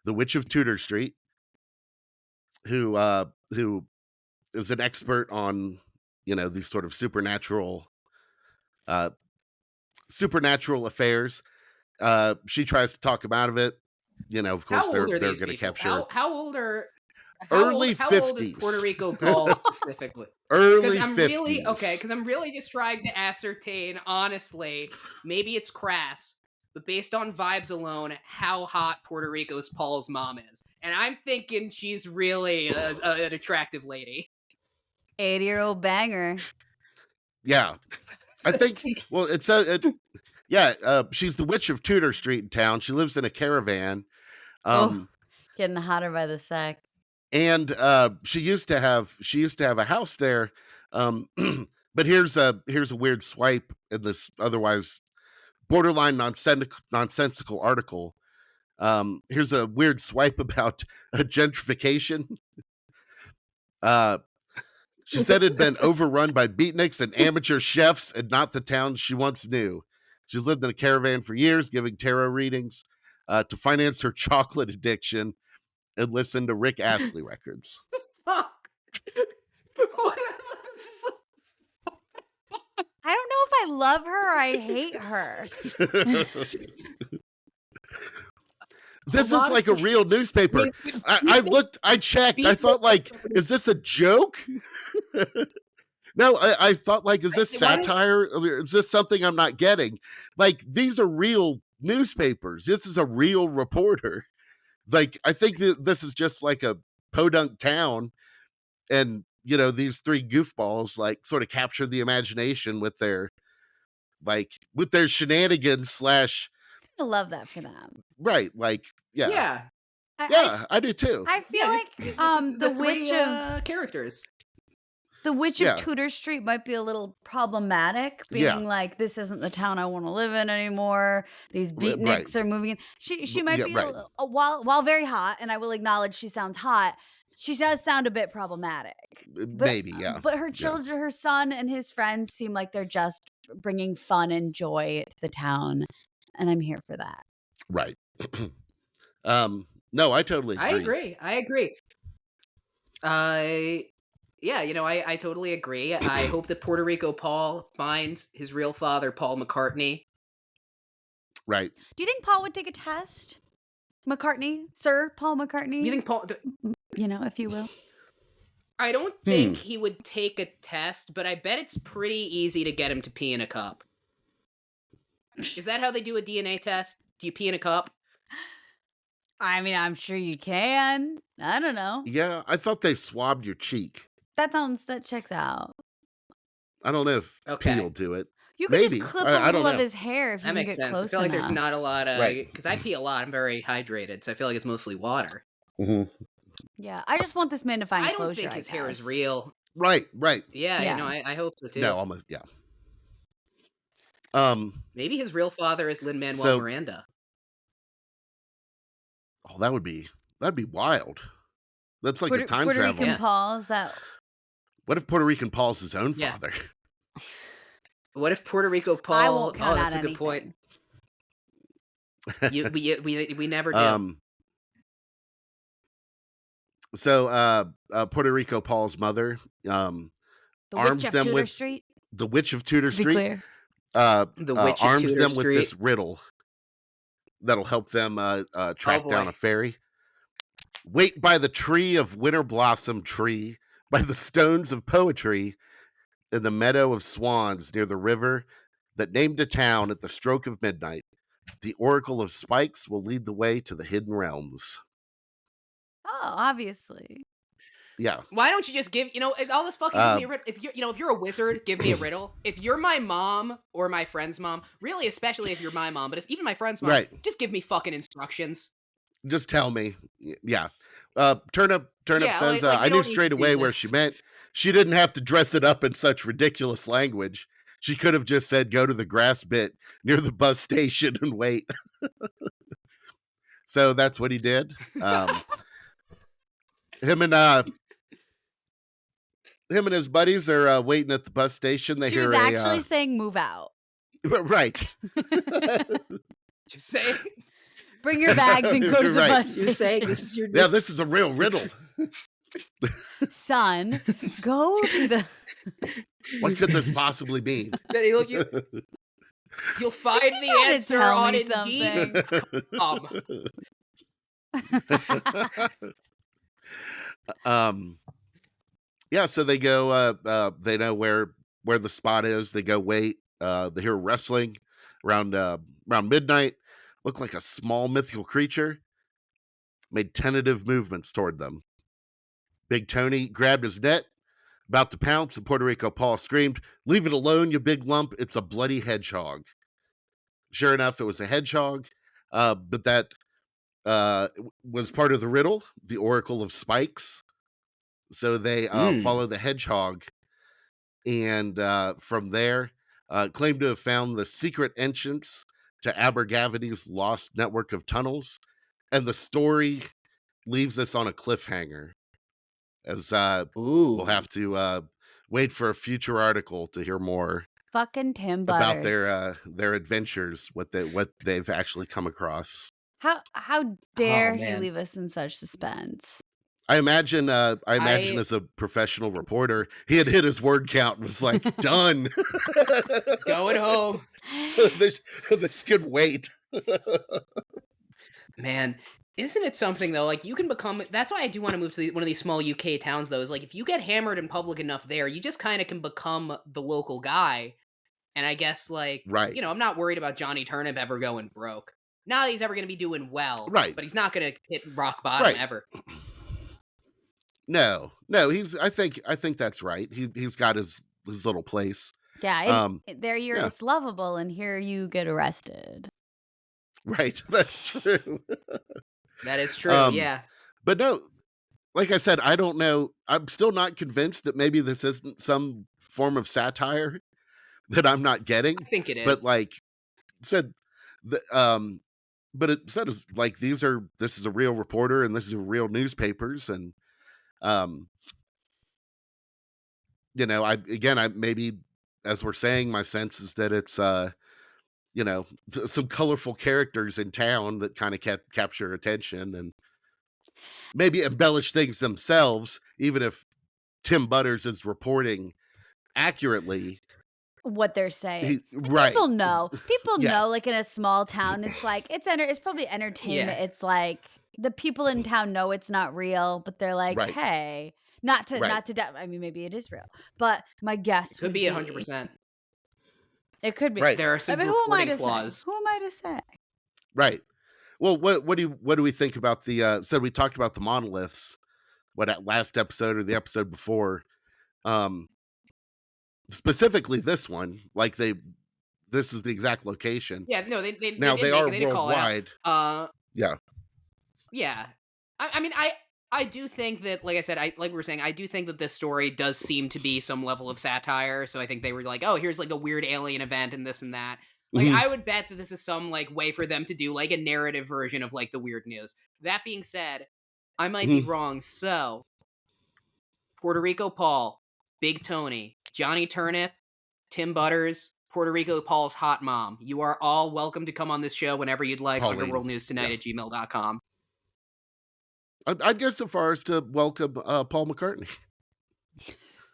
the Witch of Tudor Street, who is an expert on these sort of supernatural affairs. She tries to talk him out of it. Of course they're going to capture. How old are early 50s. How old is Puerto Rico Paul specifically? Early 50s. 50s. Because I'm really just trying to ascertain, honestly, maybe it's crass, but based on vibes alone, how hot Puerto Rico's Paul's mom is. And I'm thinking she's really an attractive lady. 80-year-old banger. Yeah. I think, well, she's the Witch of Tudor Street in town. She lives in a caravan. Getting hotter by the sec. And she used to have a house there. But here's a weird swipe in this otherwise borderline nonsensical article. Here's a weird swipe about gentrification. She said it had been overrun by beatniks and amateur chefs and not the town she once knew. She's lived in a caravan for years, giving tarot readings to finance her chocolate addiction and listen to Rick Astley records. I don't know if I love her or I hate her. This is like a real newspaper. I looked, I checked. I thought, like, is this a joke? No, I thought, like, is this satire? Is this something I'm not getting? Like, these are real newspapers. This is a real reporter. Like, I think that this is just like a podunk town. And, these three goofballs, like, sort of capture the imagination with their shenanigans / I love that for them. Right. Like, yeah. I do too. I feel like the Witch of characters. The Witch of Tudor Street might be a little problematic, being like, this isn't the town I want to live in anymore. These beatniks are moving in. She might be while very hot, and I will acknowledge she sounds hot. She does sound a bit problematic. Maybe, yeah. But her children, her son, and his friends seem like they're just bringing fun and joy to the town, and I'm here for that. Right. No, I totally agree. I agree. I totally agree. I hope that Puerto Rico Paul finds his real father, Paul McCartney. Right. Do you think Paul would take a test? McCartney? Sir Paul McCartney? You think Paul... if you will. I don't think he would take a test, but I bet it's pretty easy to get him to pee in a cup. Is that how they do a DNA test? Do you pee in a cup? I mean, I'm sure you can. I don't know. Yeah, I thought they swabbed your cheek. That checks out. I don't know if pee will do it. You could just clip a little of his hair if you get close enough. I feel like there's not a lot of... Because I pee a lot. I'm very hydrated, so I feel like it's mostly water. Mm-hmm. Yeah, I just want this man to find closure, I don't think his hair is real. Right. Yeah. I hope so too. No, almost, yeah. Maybe his real father is Lin-Manuel Miranda. Oh, that'd be wild. That's like a time Puerto travel. Rican Paul, is that... What if Puerto Rican Paul's his own father? What if Puerto Rico Paul... I won't count that's out a good point. We never do. Puerto Rico Paul's mother arms them with Street? the Witch of Tudor Street. Clear. The Witch arms of Tudor them Street. with this riddle that'll help them track down a fairy. Wait by the tree of winter blossom tree, by the stones of poetry, in the meadow of swans near the river that named a town at the stroke of midnight. the Oracle of Spikes will lead the way to the hidden realms. Oh, obviously. Yeah. Why don't you just give, all this fucking give me a riddle. If you're a wizard, give me a riddle. If you're my mom or my friend's mom, really, especially if you're my mom, but it's even my friend's mom, Right. just give me fucking instructions. Just tell me. Yeah. Turnip Yeah, says, like, I you knew don't need straight to do away where she this. meant. She didn't have to dress it up in such ridiculous language. She could have just said, go to the grass pit near the bus station and wait. So that's what he did. Him and his buddies are waiting at the bus station. They She hear was actually saying move out. Right. Just say, Bring your bags and go to the Right. bus you're saying station. this is your Yeah, this is a real riddle. Son, go to the... What could this possibly mean? Daddy, look, you'll find the gotta answer tell on me Indeed. Yeah, so they go they know where the spot is. They go wait. They hear wrestling around midnight. Looked like a small mythical creature. Made tentative movements toward them. Big Tony grabbed his net, about to pounce, and Puerto Rico Paul screamed, "Leave it alone, you big lump. It's a bloody hedgehog." Sure enough, it was a hedgehog, but that was part of the riddle, the Oracle of Spikes. So they follow the hedgehog, and from there, claim to have found the secret entrance to Abergavenny's lost network of tunnels. And the story leaves us on a cliffhanger, as we'll have to wait for a future article to hear more Fucking Tim Butters. about their adventures, what they've actually come across. How dare he man. leave us in such suspense? I imagine as a professional reporter, he had hit his word count and was like, done. Going home. this could wait. Man, isn't it something though? Like, you can become. That's why I do want to move to one of these small UK towns. Though, is like, if you get hammered in public enough there, you just kind of can become the local guy. And I guess, like, Right. I'm not worried about Johnny Turnip ever going broke. Not that he's ever going to be doing well, Right. But he's not going to hit rock bottom ever. No. I think that's right. He's got his little place. Yeah, it's lovable, and here you get arrested. Right, that's true. That is true, yeah. But no, like I said, I don't know. I'm still not convinced that maybe this isn't some form of satire that I'm not getting. I think it is. But like said, but it said like this is a real reporter and this is a real newspapers, and I maybe, as we're saying, my sense is that it's some colorful characters in town that kind of capture attention and maybe embellish things themselves, even if Tim Butters is reporting accurately what they're saying. Right. People know. People know, like, in a small town, it's like, it's probably entertainment. Yeah. It's like, the people in town know it's not real, but they're like, hey, not to I mean, maybe it is real, but my guess could be 100%. It could be. Right. There are some reporting flaws. Who am I to say? Right. Well, what do we think about the so we talked about the monoliths, at last episode or the episode before, specifically this one, like this is the exact location. Yeah, no, they are worldwide. Yeah. Yeah. I mean, I do think that, like I said, like we were saying, I do think that this story does seem to be some level of satire. So I think they were like, oh, here's like a weird alien event and this and that. Like, I would bet that this is some like way for them to do like a narrative version of like the weird news. That being said, I might be wrong. So Puerto Rico Paul, Big Tony, Johnny Turnip, Tim Butters, Puerto Rico Paul's hot mom. You are all welcome to come on this show whenever you'd like. Pauline. Underworld News Tonight at gmail.com. I'd go so far as to welcome Paul McCartney.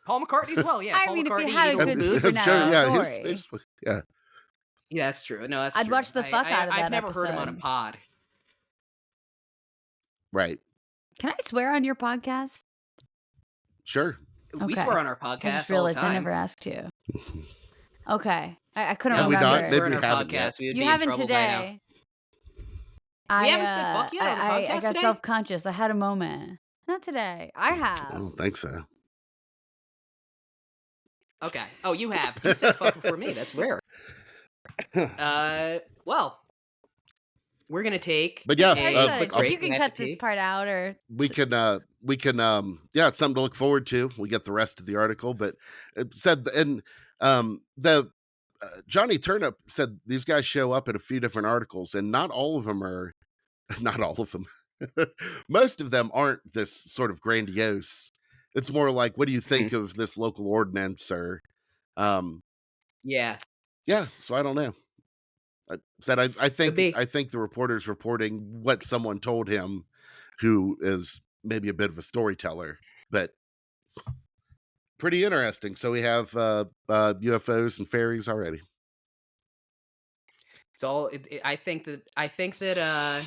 Paul McCartney as well, yeah. I Paul mean, McCartney, if you had a good supernatural story. Yeah, that's true. No, that's I'd true. watch the fuck out of that I've never heard him on a episode. pod. Right. Can I swear on your podcast? Sure. We Okay. swear on our I podcast just all the realized time. I never asked you. Okay. I couldn't Have we remember. not? Swear on Maybe our we haven't podcast, we would You be in haven't trouble by now. today. We I haven't said fuck yeah on the I podcast got today. self-conscious. I had a moment. Not today. I I have. don't think so. Okay. Oh, you have. You said fuck before me. That's rare. Well, we're gonna take But yeah, I just a thought quick I'd check. break. You can We have to cut this pee. part out, or we can yeah, it's something to look forward to. We get the rest of the article, but it said, and the Johnny Turnip said these guys show up in a few different articles, and not all of them are not all of them. Most of them aren't this sort of grandiose. It's more like, what do you think of this local ordinance? Or Yeah. yeah, so I don't know. I Could think be. the reporter's reporting what someone told him, who is maybe a bit of a storyteller, but pretty interesting. So we have UFOs and fairies already. It's all. I think that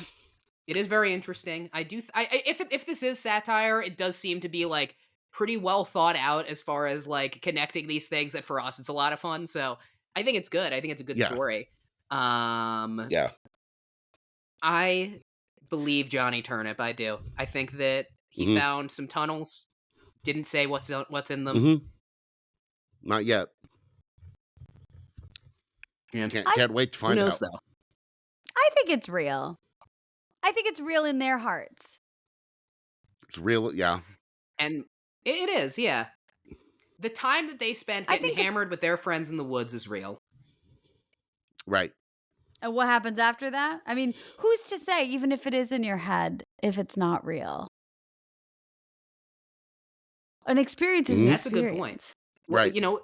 it is very interesting. I do. If this is satire, it does seem to be like pretty well thought out as far as like connecting these things. That for us, it's a lot of fun. So I think it's good. I think it's a good Yeah. story. Yeah. I believe Johnny Turnip. I do. I think that he found some tunnels. Didn't say what's in them. Not yet. Yeah. Can't wait to Who find knows out. though? I think it's real. I think it's real in their hearts. It's real, yeah. And it is, yeah. The time that they spent getting hammered with their friends in the woods is real. Right. And what happens after that? I mean, who's to say, even if it is in your head, if it's not real? An experience is an That's experience. a good point. Well, Right. you know,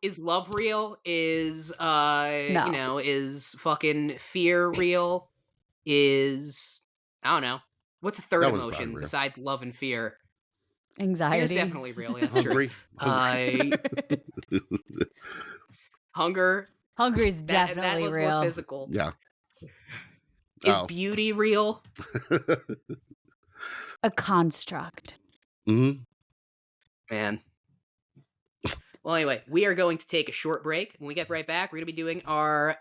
is love real? Is you know, is fucking fear real? Is I don't know. What's a third That one's probably emotion real. besides love and fear? Anxiety. Fear's definitely real. That's true. Hungry. Hunger. Hunger is definitely that was real. more physical. Yeah. Is beauty real? A construct. Man. Well, anyway, we are going to take a short break. When we get right back, we're going to be doing our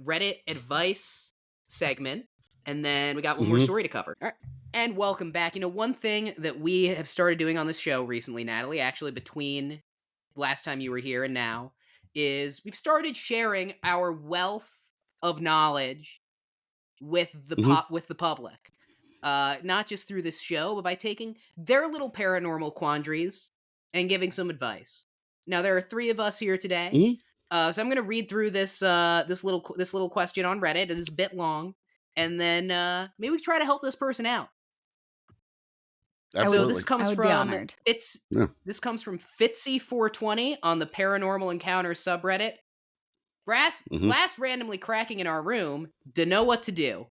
Reddit advice segment, and then we got one more story to cover. All right. And welcome back. You know, one thing that we have started doing on this show recently, Natalie, actually between last time you were here and now, is we've started sharing our wealth of knowledge with the with the public. Not just through this show, but by taking their little paranormal quandaries and giving some advice. Now there are 3 of us here today, so I'm going to read through this this little question on Reddit. It is a bit long, and then maybe we can try to help this person out. Absolutely. So this comes I would be from honored. this comes from Fitzy420 on the Paranormal Encounters subreddit. Glass randomly cracking in our room. Dunno what to do.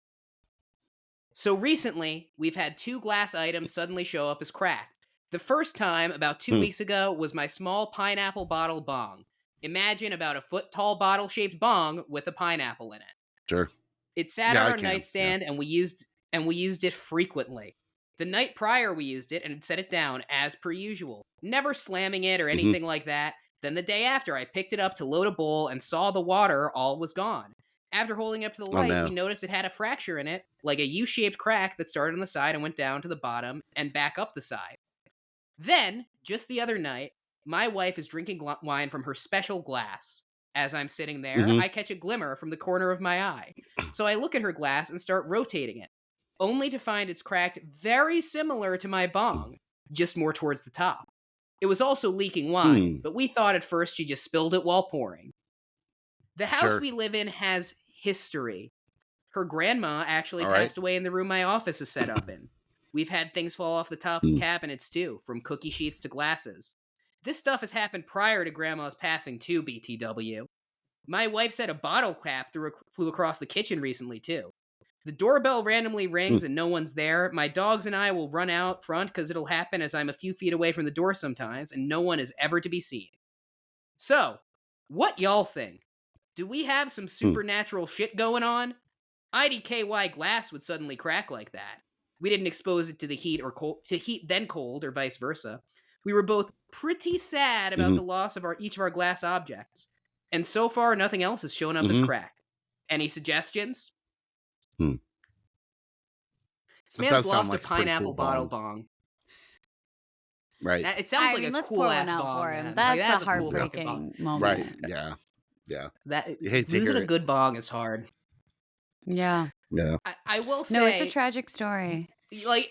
So recently, we've had 2 glass items suddenly show up as cracked. The first time, about 2 weeks ago, was my small pineapple bottle bong. Imagine about a foot-tall bottle-shaped bong with a pineapple in it. Sure. It sat on our nightstand, and we used it frequently. The night prior, we used it and had set it down as per usual, never slamming it or anything like that. Then the day after, I picked it up to load a bowl and saw the water all was gone. After holding it up to the light, we noticed it had a fracture in it, like a U-shaped crack that started on the side and went down to the bottom and back up the side. Then, just the other night, my wife is drinking wine from her special glass. As I'm sitting there, I catch a glimmer from the corner of my eye. So I look at her glass and start rotating it, only to find it's cracked very similar to my bong, just more towards the top. It was also leaking wine, but we thought at first she just spilled it while pouring. The house we live in has history. Her grandma actually passed away in the room my office is set up in. We've had things fall off the top of cabinets too, from cookie sheets to glasses. This stuff has happened prior to Grandma's passing too, BTW. My wife said a bottle cap flew across the kitchen recently too. The doorbell randomly rings and no one's there. My dogs and I will run out front because it'll happen as I'm a few feet away from the door sometimes, and no one is ever to be seen. So, what y'all think? Do we have some supernatural shit going on? IDKY glass would suddenly crack like that. We didn't expose it to the heat or to heat then cold, or vice versa. We were both pretty sad about the loss of each of our glass objects, and so far nothing else has shown up as cracked. Any suggestions? This It man's does sound lost like a a pretty pineapple cool bottle bong. bong. Right. It sounds I like mean, a let's cool pour ass one out bong, for him. man. That's That's a a cool fucking bong. heartbreaking moment. Right. Yeah. That You hate to losing hear a it. good bong is hard. Yeah. Yeah. I will say, No, it's a tragic story. like,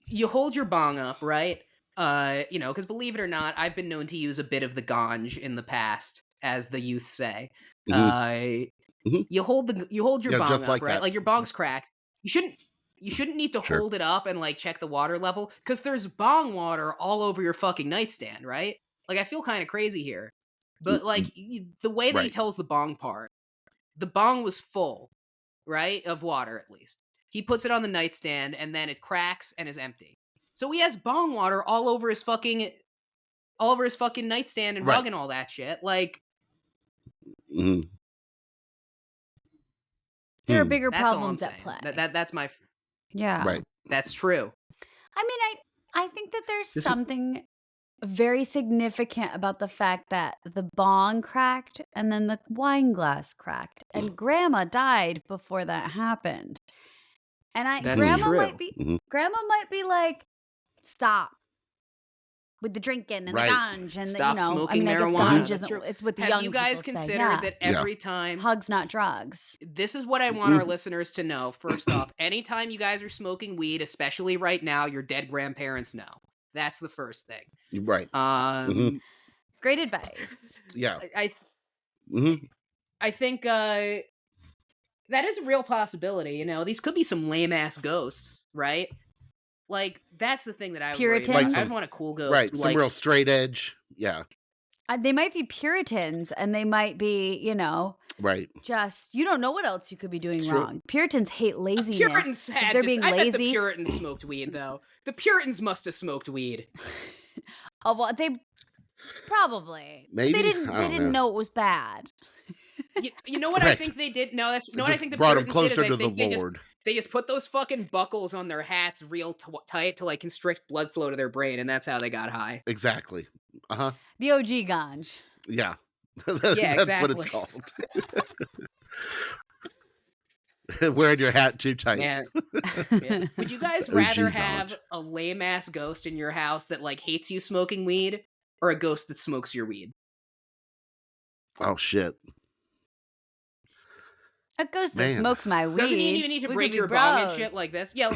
you hold your bong up, right? Because believe it or not, I've been known to use a bit of the ganj in the past, as the youth say. Mhm. You hold your Yeah, bong just up, like right? that. Like your bong's cracked. You shouldn't need to Sure. hold it up and like check the water level because there's bong water all over your fucking nightstand, right? Like I feel kind of crazy here, but like the way that he Right. tells the bong part, the bong was full, right, of water at least. He puts it on the nightstand and then it cracks and is empty. So he has bong water all over his fucking nightstand and Right. rug and all that shit. Like Mhm. There are bigger that's all I'm problems saying. at play. That's my Yeah. Right. that's true. I mean, I think that there's This- something very significant about the fact that the bong cracked and then the wine glass cracked, and Grandma died before that happened. And That's Grandma true. Grandma might be like, stop with the drinking and Right. the ganj and Stop I smoking mean, I guess marijuana. ganj That's isn't. true. It's what the Have young you guys people say. considered Yeah. that every time Hugs, not drugs. this is what I want our listeners to know. First off, anytime you guys are smoking weed, especially right now, your dead grandparents know. That's the first thing. Right. Great advice. Yeah. I think that is a real possibility. You know, these could be some lame ass ghosts, right? Like that's the thing that I would worry about. Puritans? I'd want a cool ghost, Right. who, Some like, real straight edge. Yeah. They might be Puritans, and they might be, Right. just you don't know what else you could be doing True. wrong. Puritans hate laziness. Puritans If had they're to. being I bet the lazy. Puritans smoked weed though. The Puritans must have smoked weed. Oh, well, they probably Maybe? they I didn't. don't They didn't know. know it was bad. You know what I Correct. think they did? No, that's what I Just think the brought them Puritans did closer is I to think the they Lord. just put those fucking buckles on their hats real tight to like constrict blood flow to their brain, and that's how they got high. Exactly. Uh-huh. The OG ganj. Yeah. Yeah, That's what it's exactly. called. Wearing your hat too tight. Yeah. Yeah. Would you guys OG rather ganj. have a lame ass ghost in your house that like hates you smoking weed, or a ghost that smokes your weed? Oh shit. A ghost that Man. smokes my weed. Doesn't even need to We break could be your bong and shit bros. like this. Yeah,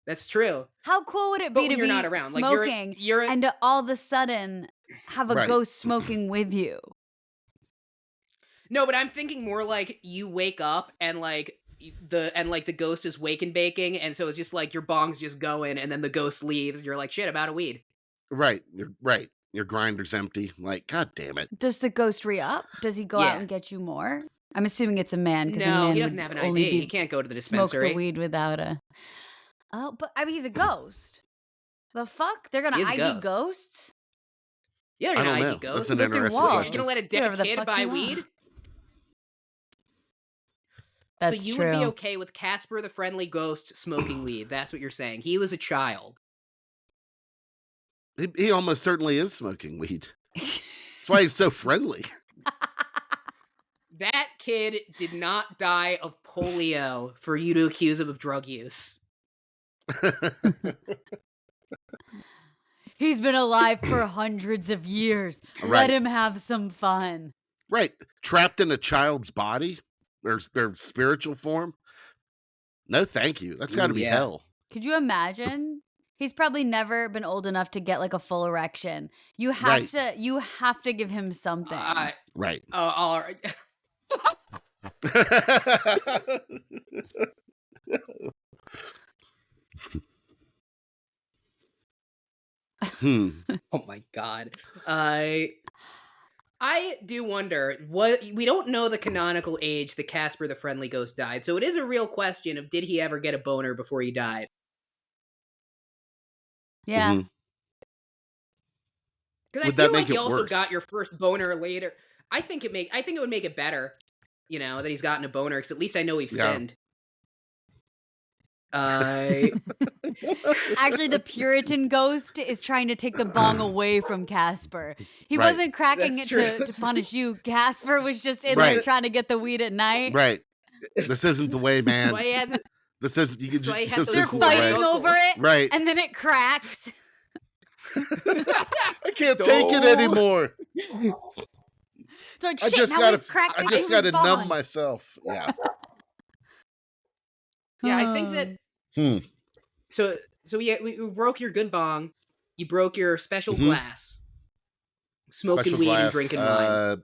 that's true. How cool would it But be when to you're be not around, like smoking you're and to all of a sudden have a Right. ghost smoking with you? No, but I'm thinking more like you wake up and like the ghost is wake and baking, and so it's just like your bong's just going, and then the ghost leaves, and you're like, shit, I'm out of weed. Right. You're right. Your grinder's empty. Like, God damn it. Does the ghost re-up? Does he go Yeah. out and get you more? I'm assuming it's a man because a No, man he doesn't would have an only ID. be He can't go to the smoke dispensary. the weed without a. Oh, but I mean, he's a ghost. The fuck? They're gonna He is a ID ghost. ghosts? Yeah, I you're don't gonna know. ID ghosts. That's an Look through interesting walls. You're question. gonna let a dead Whatever the kid fuck buy you want. weed? That's so you true. would be okay with Casper the Friendly Ghost smoking weed. That's what you're saying. He was a child. He almost certainly is smoking weed. That's why he's so friendly. That kid did not die of polio for you to accuse him of drug use. He's been alive for hundreds of years. Right. Let him have some fun. Right. Trapped in a child's body, their spiritual form. No, thank you. That's got to Ooh, be yeah. hell. Could you imagine? He's probably never been old enough to get like a full erection. You have Right. to give him something. Right. All right. Oh my god. I do wonder what we don't know the canonical age that Casper the Friendly Ghost died. So it is a real question of did he ever get a boner before he died? Yeah. Mhm. Because I Would that feel like make he it also worse? got your first boner later. I think it would make it better, you know, that he's gotten a boner, because at least I know we've Yeah. sinned. Actually, the Puritan ghost is trying to take the bong away from Casper. He Right. wasn't cracking That's it to punish you. Casper was just in there Right. trying to get the weed at night. Right. This isn't the way, man. Why he had This is you can So I just, had this those They're is cool fighting uncles. over it, right. and then it cracks. I can't take it anymore. It's like, I shit, just now gotta, we've cracked I the just David's gotta numb bond. myself. Yeah. Yeah, I think that. So we broke your good bong. You broke your special glass. Smoking Special weed and glass. drinking wine.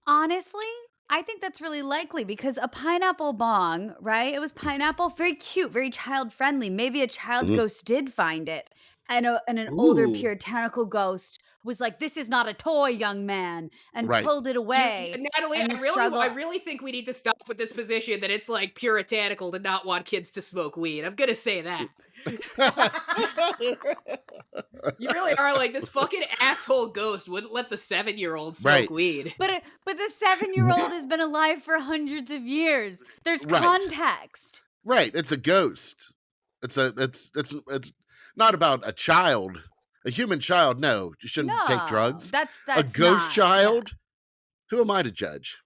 Honestly, I think that's really likely because a pineapple bong, right? It was pineapple, very cute, very child friendly. Maybe a child ghost did find it, and an older Ooh. puritanical ghost was like, "This is not a toy, young man," and Right. pulled it away. Natalie, and the I struggle- really think we need to stop with this position that it's like puritanical to not want kids to smoke weed. I'm gonna say that. You really are like, this fucking asshole ghost wouldn't let the 7-year-old smoke Right. But weed. the 7-year-old has been alive for hundreds of years. There's Right. context. Right. It's a ghost. It's not about a child. A human child, no. You shouldn't take drugs. That's a ghost not, child? yeah. Who am I to judge?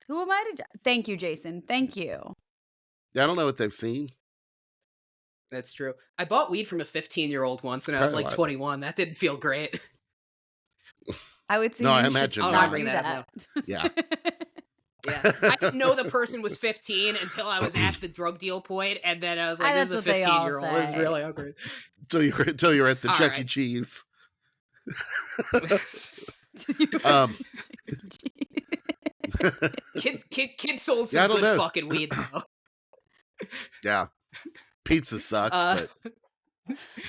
Who am I to judge? Thank you, Jason. Thank you. Yeah, I don't know what they've seen. That's true. I bought weed from a 15-year-old once when I was like 21. That didn't feel great. I would say No, you I should imagine I'll not. not bring do that that. up Yeah. Yeah, I didn't know the person was 15 until I was at the drug deal point, and then I was like, "This is a That's what they all 15-year-old." It was say. really awkward. Until you're at the All Chuck E. right. Cheese. Kid sold Yeah, I some don't good know. fucking weed though. Yeah. Pizza sucks, but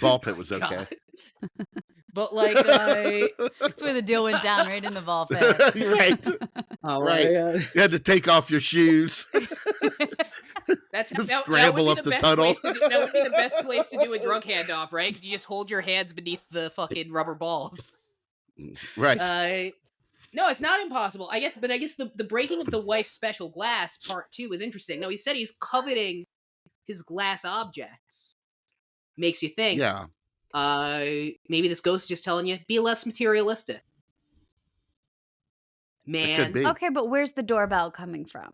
ball pit was okay. But like, That's where the deal went down, right in the ball pit. Right. oh Right. You had to take off your shoes. That's Just that scramble would be up the the best tunnel. place to do, that would be the best place to do a drug handoff, right? Because you just hold your hands beneath the fucking rubber balls. Right. No, it's not impossible. I guess the breaking of the wife's special glass part 2 is interesting. No, he said he's coveting his glass objects. Makes you think. Yeah. Maybe this ghost is just telling you, be less materialistic. It could Man. be. Okay, but where's the doorbell coming from?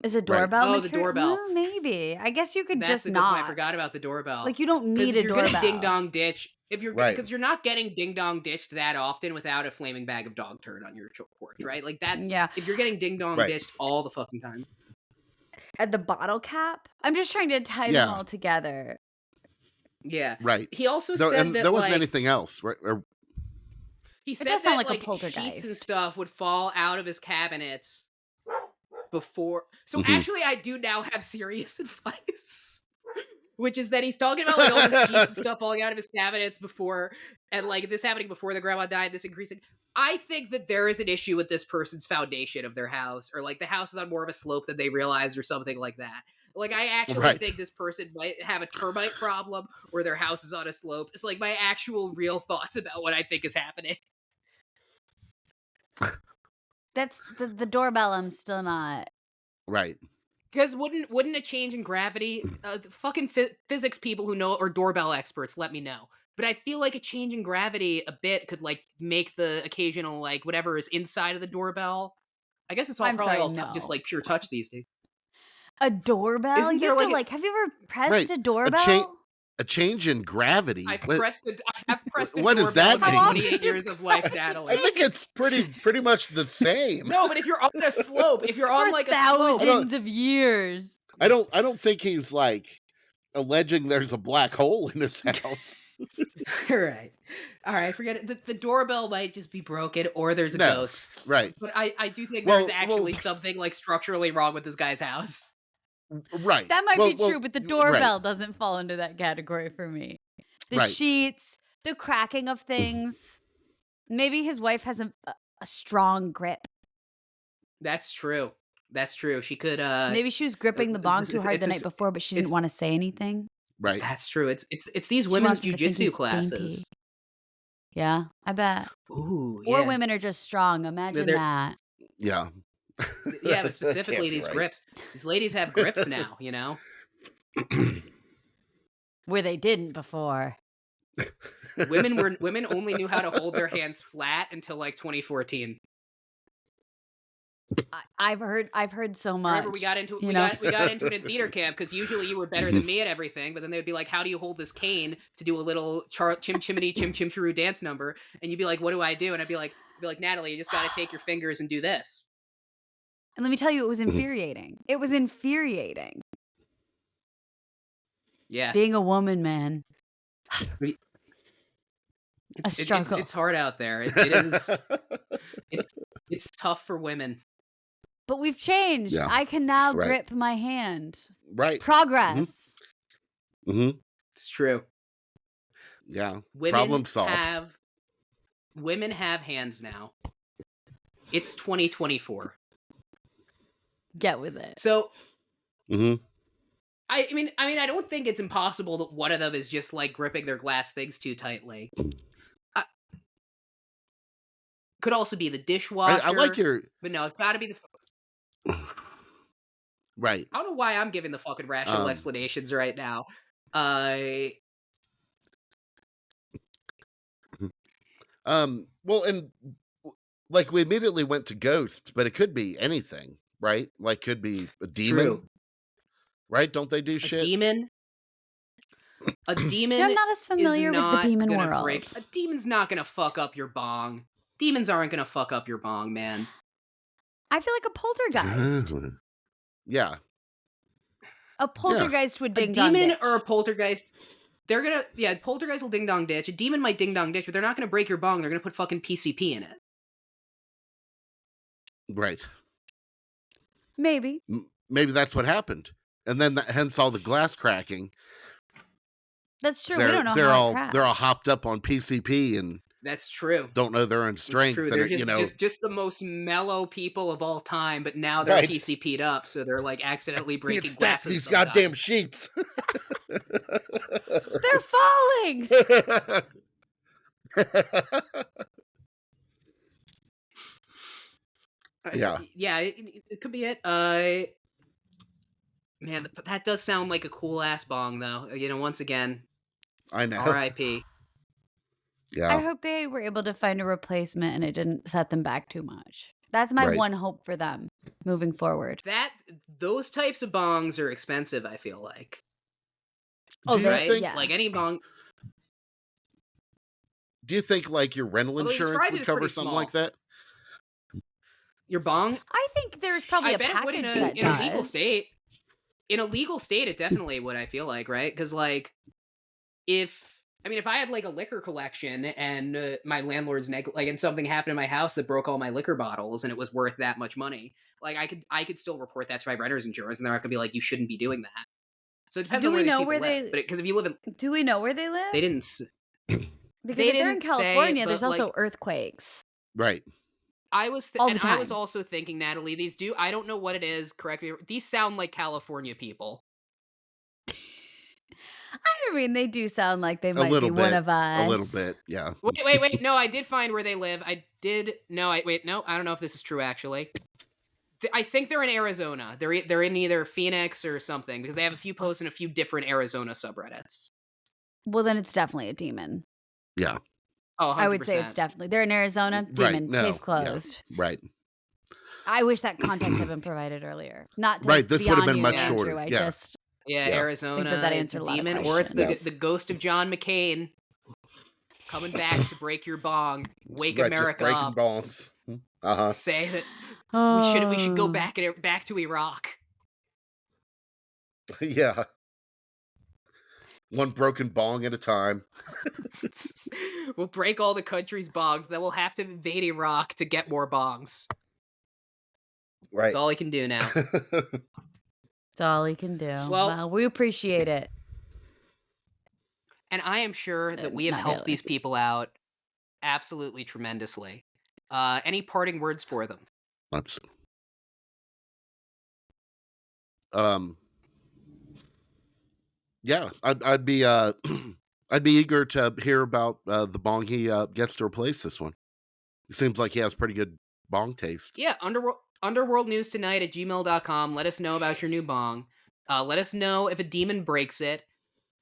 Is a doorbell? Oh, the doorbell. Well, maybe. I guess you could That's just a good point. not. I forgot about the doorbell. Like, you don't Because need if a you're doorbell. gonna ding dong ditch, if you're Right. because you're not getting ding dong ditched that often without a flaming bag of dog turd on your porch, right? Like that's Yeah. if you're getting ding dong Right. ditched all the fucking time. At the bottle cap? I'm just trying to tie them Yeah. all together. Yeah. Right. He also There, said and that there wasn't like, anything else. Right? he said does that sound like a sheets and poltergeist. stuff would fall out of his cabinets before. So Mhm. actually, I do now have serious advice, which is that he's talking about like all this sheets and stuff falling out of his cabinets before, and like this happening before the grandma died, this increasing. I think that there is an issue with this person's foundation of their house, or like the house is on more of a slope than they realized, or something like that. Like I actually Right. think this person might have a termite problem, or their house is on a slope. It's like my actual real thoughts about what I think is happening. That's the doorbell. I'm still not. Right. Because wouldn't a change in gravity, the fucking physics people who know, or doorbell experts, let me know. But I feel like a change in gravity a bit could like make the occasional like whatever is inside of the doorbell. I guess it's all I'm probably sorry, all no. just like pure touch these days. A doorbell? Isn't You there, have to like, like, have you ever pressed Right. a doorbell? A change in gravity. I have What- pressed a what does that doorbell in my mean? 28 years of life, Natalie. I think it's pretty much the same. No, but if you're on a slope, if you're on For like a slope, thousands of years. I don't think he's like alleging there's a black hole in his house. all right, forget it. The doorbell might just be broken, or there's a No. ghost. Right. But I do think Well- there's actually well- something like structurally wrong with this guy's house. Right. That might Well- be well, true, but the right. doorbell doesn't fall into that category for me. The Right. sheets, the cracking of things. Maybe his wife has a strong grip. That's true. That's true. She could. Maybe she was gripping the bong too it's- hard the it's- night before, but she didn't it's- want to say anything. Right. That's true. It's these She women's wants him to think jujitsu he's classes. stinky. Yeah, I bet. Ooh, Or yeah. women are just strong. Imagine They're- that. Yeah. Yeah, but specifically Can't be these right. grips. These ladies have grips now. You know. Where they didn't before. Women only knew how to hold their hands flat until like 2014. I've heard so I much. remember we got into you know? we got into it in theater camp because usually you were better than me at everything, but then they'd be like, "How do you hold this cane to do a little chim chimity chim chim chiroo dance number?" And you'd be like, "What do I do?" And I'd be like, "Natalie, you just got to take your fingers and do this." And let me tell you, it was infuriating. It was infuriating. Yeah, Being a woman, man. struggle. It's hard out there. It is. It's tough for women. But we've changed. Yeah. I can now Right. grip my hand. Right. Progress. Mm-hmm. It's true. Yeah. Women Problem solved. Women have hands now. It's 2024. Get with it. So, Mm-hmm. I mean, I don't think it's impossible that one of them is just like gripping their glass things too tightly. Could also be the dishwasher. I like your. But no, it's got to be the. Right. I don't know why I'm giving the fucking rational explanations right now. Well, and like we immediately went to ghosts, but it could be anything, right? Like could be a demon. True. Right? Don't they do shit? A demon. I'm not as familiar with the demon world. A demon's not gonna fuck up your bong. Demons aren't gonna fuck up your bong, man. I feel like a poltergeist. Yeah. A poltergeist would ding a dong demon ditch. or a poltergeist. They're gonna poltergeist will ding dong ditch. A demon might ding dong ditch, but they're not gonna break your bong. They're gonna put fucking PCP in it. Right. Maybe. Maybe that's what happened, and then hence all the glass cracking. That's true. We don't know how it cracks. They're all hopped up on PCP and that's true. Don't know their own strength. That's true. They're just the most mellow people of all time, but now they're PCP'd up, so they're like accidentally breaking glasses. These goddamn sheets. They're falling. Yeah, it could be it. Man, that does sound like a cool ass bong, though. Once again, I know. R.I.P. Yeah. I hope they were able to find a replacement and it didn't set them back too much. That's my one hope for them moving forward. Those types of bongs are expensive, I feel like. Yeah. Like any bong. Do you think like your rental insurance would cover something like that? Your bong? I think there's probably a package that in a legal state. In a legal state, it definitely would, I feel like, right? Because like, if I had like a liquor collection and my landlord's and something happened in my house that broke all my liquor bottles and it was worth that much money, like I could still report that to my renter's insurance and they're not gonna be like, you shouldn't be doing that. So it depends on where these people live. But because if you live in, do we know where they live? They didn't. Because if they're in California, there's also earthquakes. Right. I was also thinking, Natalie, these I don't know what it is. Correct me. These sound like California people. I mean, they do sound like they might be one of us. A little bit, yeah. Wait. No, I did find where they live. I don't know if this is true, actually. I think they're in Arizona. They're in either Phoenix or something, because they have a few posts in a few different Arizona subreddits. Well, then it's definitely a demon. Yeah. Oh, 100%. I would say it's definitely. They're in Arizona. Demon. Case closed. Yeah, right. I wish that context had been provided earlier. Not to this would have been much shorter. Andrew. I just Arizona. think that answered it's a a lot demon, of or it's questions. the ghost of John McCain coming back to break your bong, wake America just up, bongs. Say that we should go back to Iraq. Yeah. One broken bong at a time. We'll break all the country's bongs, then we'll have to invade Iraq to get more bongs. Right. That's all he can do now. That's all he can do. Well, we appreciate it. And I am sure that we have helped these people out absolutely tremendously. Any parting words for them? Let's yeah, I'd be eager to hear about the bong he gets to replace this one. It seems like he has pretty good bong taste. Yeah, Underworld News Tonight at gmail.com. Let us know about your new bong. Let us know if a demon breaks it.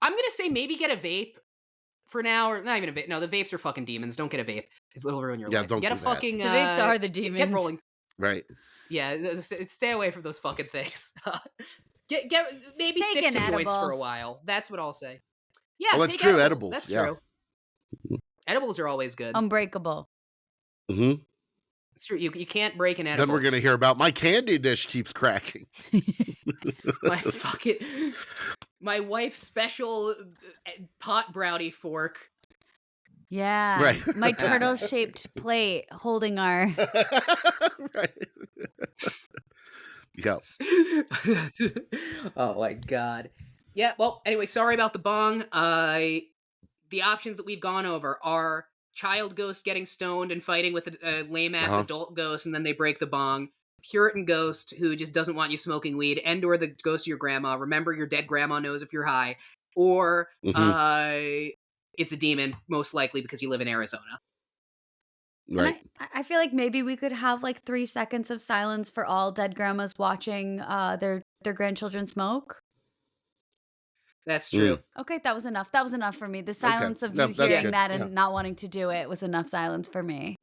I'm gonna say maybe get a vape for now, or not even a vape. No, the vapes are fucking demons. Don't get a vape. It'll ruin your life. Don't get a fucking. The vapes are the demons. Get rolling. Right. Yeah, stay away from those fucking things. Get maybe Take stick an to joints for a edible. while. That's what I'll say. Yeah, Well, that's take true. edibles. Edibles. That's Yeah. true. Edibles are always good. Unbreakable. Mm-hmm. It's true. You can't break an Then edible. we're gonna hear about my candy dish keeps cracking. My wife's special pot brownie fork. Yeah. Right. My turtle-shaped plate holding our... Right. Yeah. Oh my god. Yeah, well, anyway, sorry about the bong. The options that we've gone over are child ghost getting stoned and fighting with a lame-ass Uh-huh. adult ghost, and then they break the bong. Puritan ghost who just doesn't want you smoking weed, and/or the ghost of your grandma. Remember, your dead grandma knows if you're high. Or Mhm. it's a demon, most likely because you live in Arizona. Right. And I feel like maybe we could have like 3 seconds of silence for all dead grandmas watching their grandchildren smoke. That's true. Okay, that was enough. That was enough for me. The Okay. silence of No, you that's hearing good. that Yeah. and not wanting to do it was enough silence for me.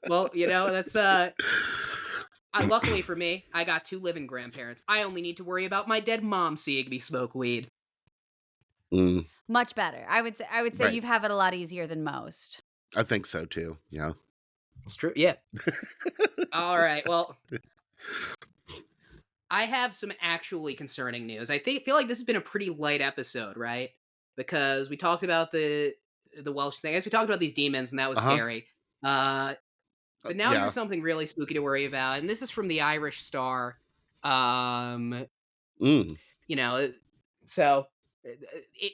Well, that's luckily for me, I got 2 living grandparents. I only need to worry about my dead mom seeing me smoke weed. Mm, Much better. I would say Right. you have it a lot easier than most. I think so too. Yeah. It's true. Yeah. All right. Well, I have some actually concerning news. Feel like this has been a pretty light episode, right? Because we talked about the Welsh thing. I guess we talked about these demons, and that was Uh-huh. scary. But now Yeah. here's something really spooky to worry about, and this is from the Irish Star. Mm. So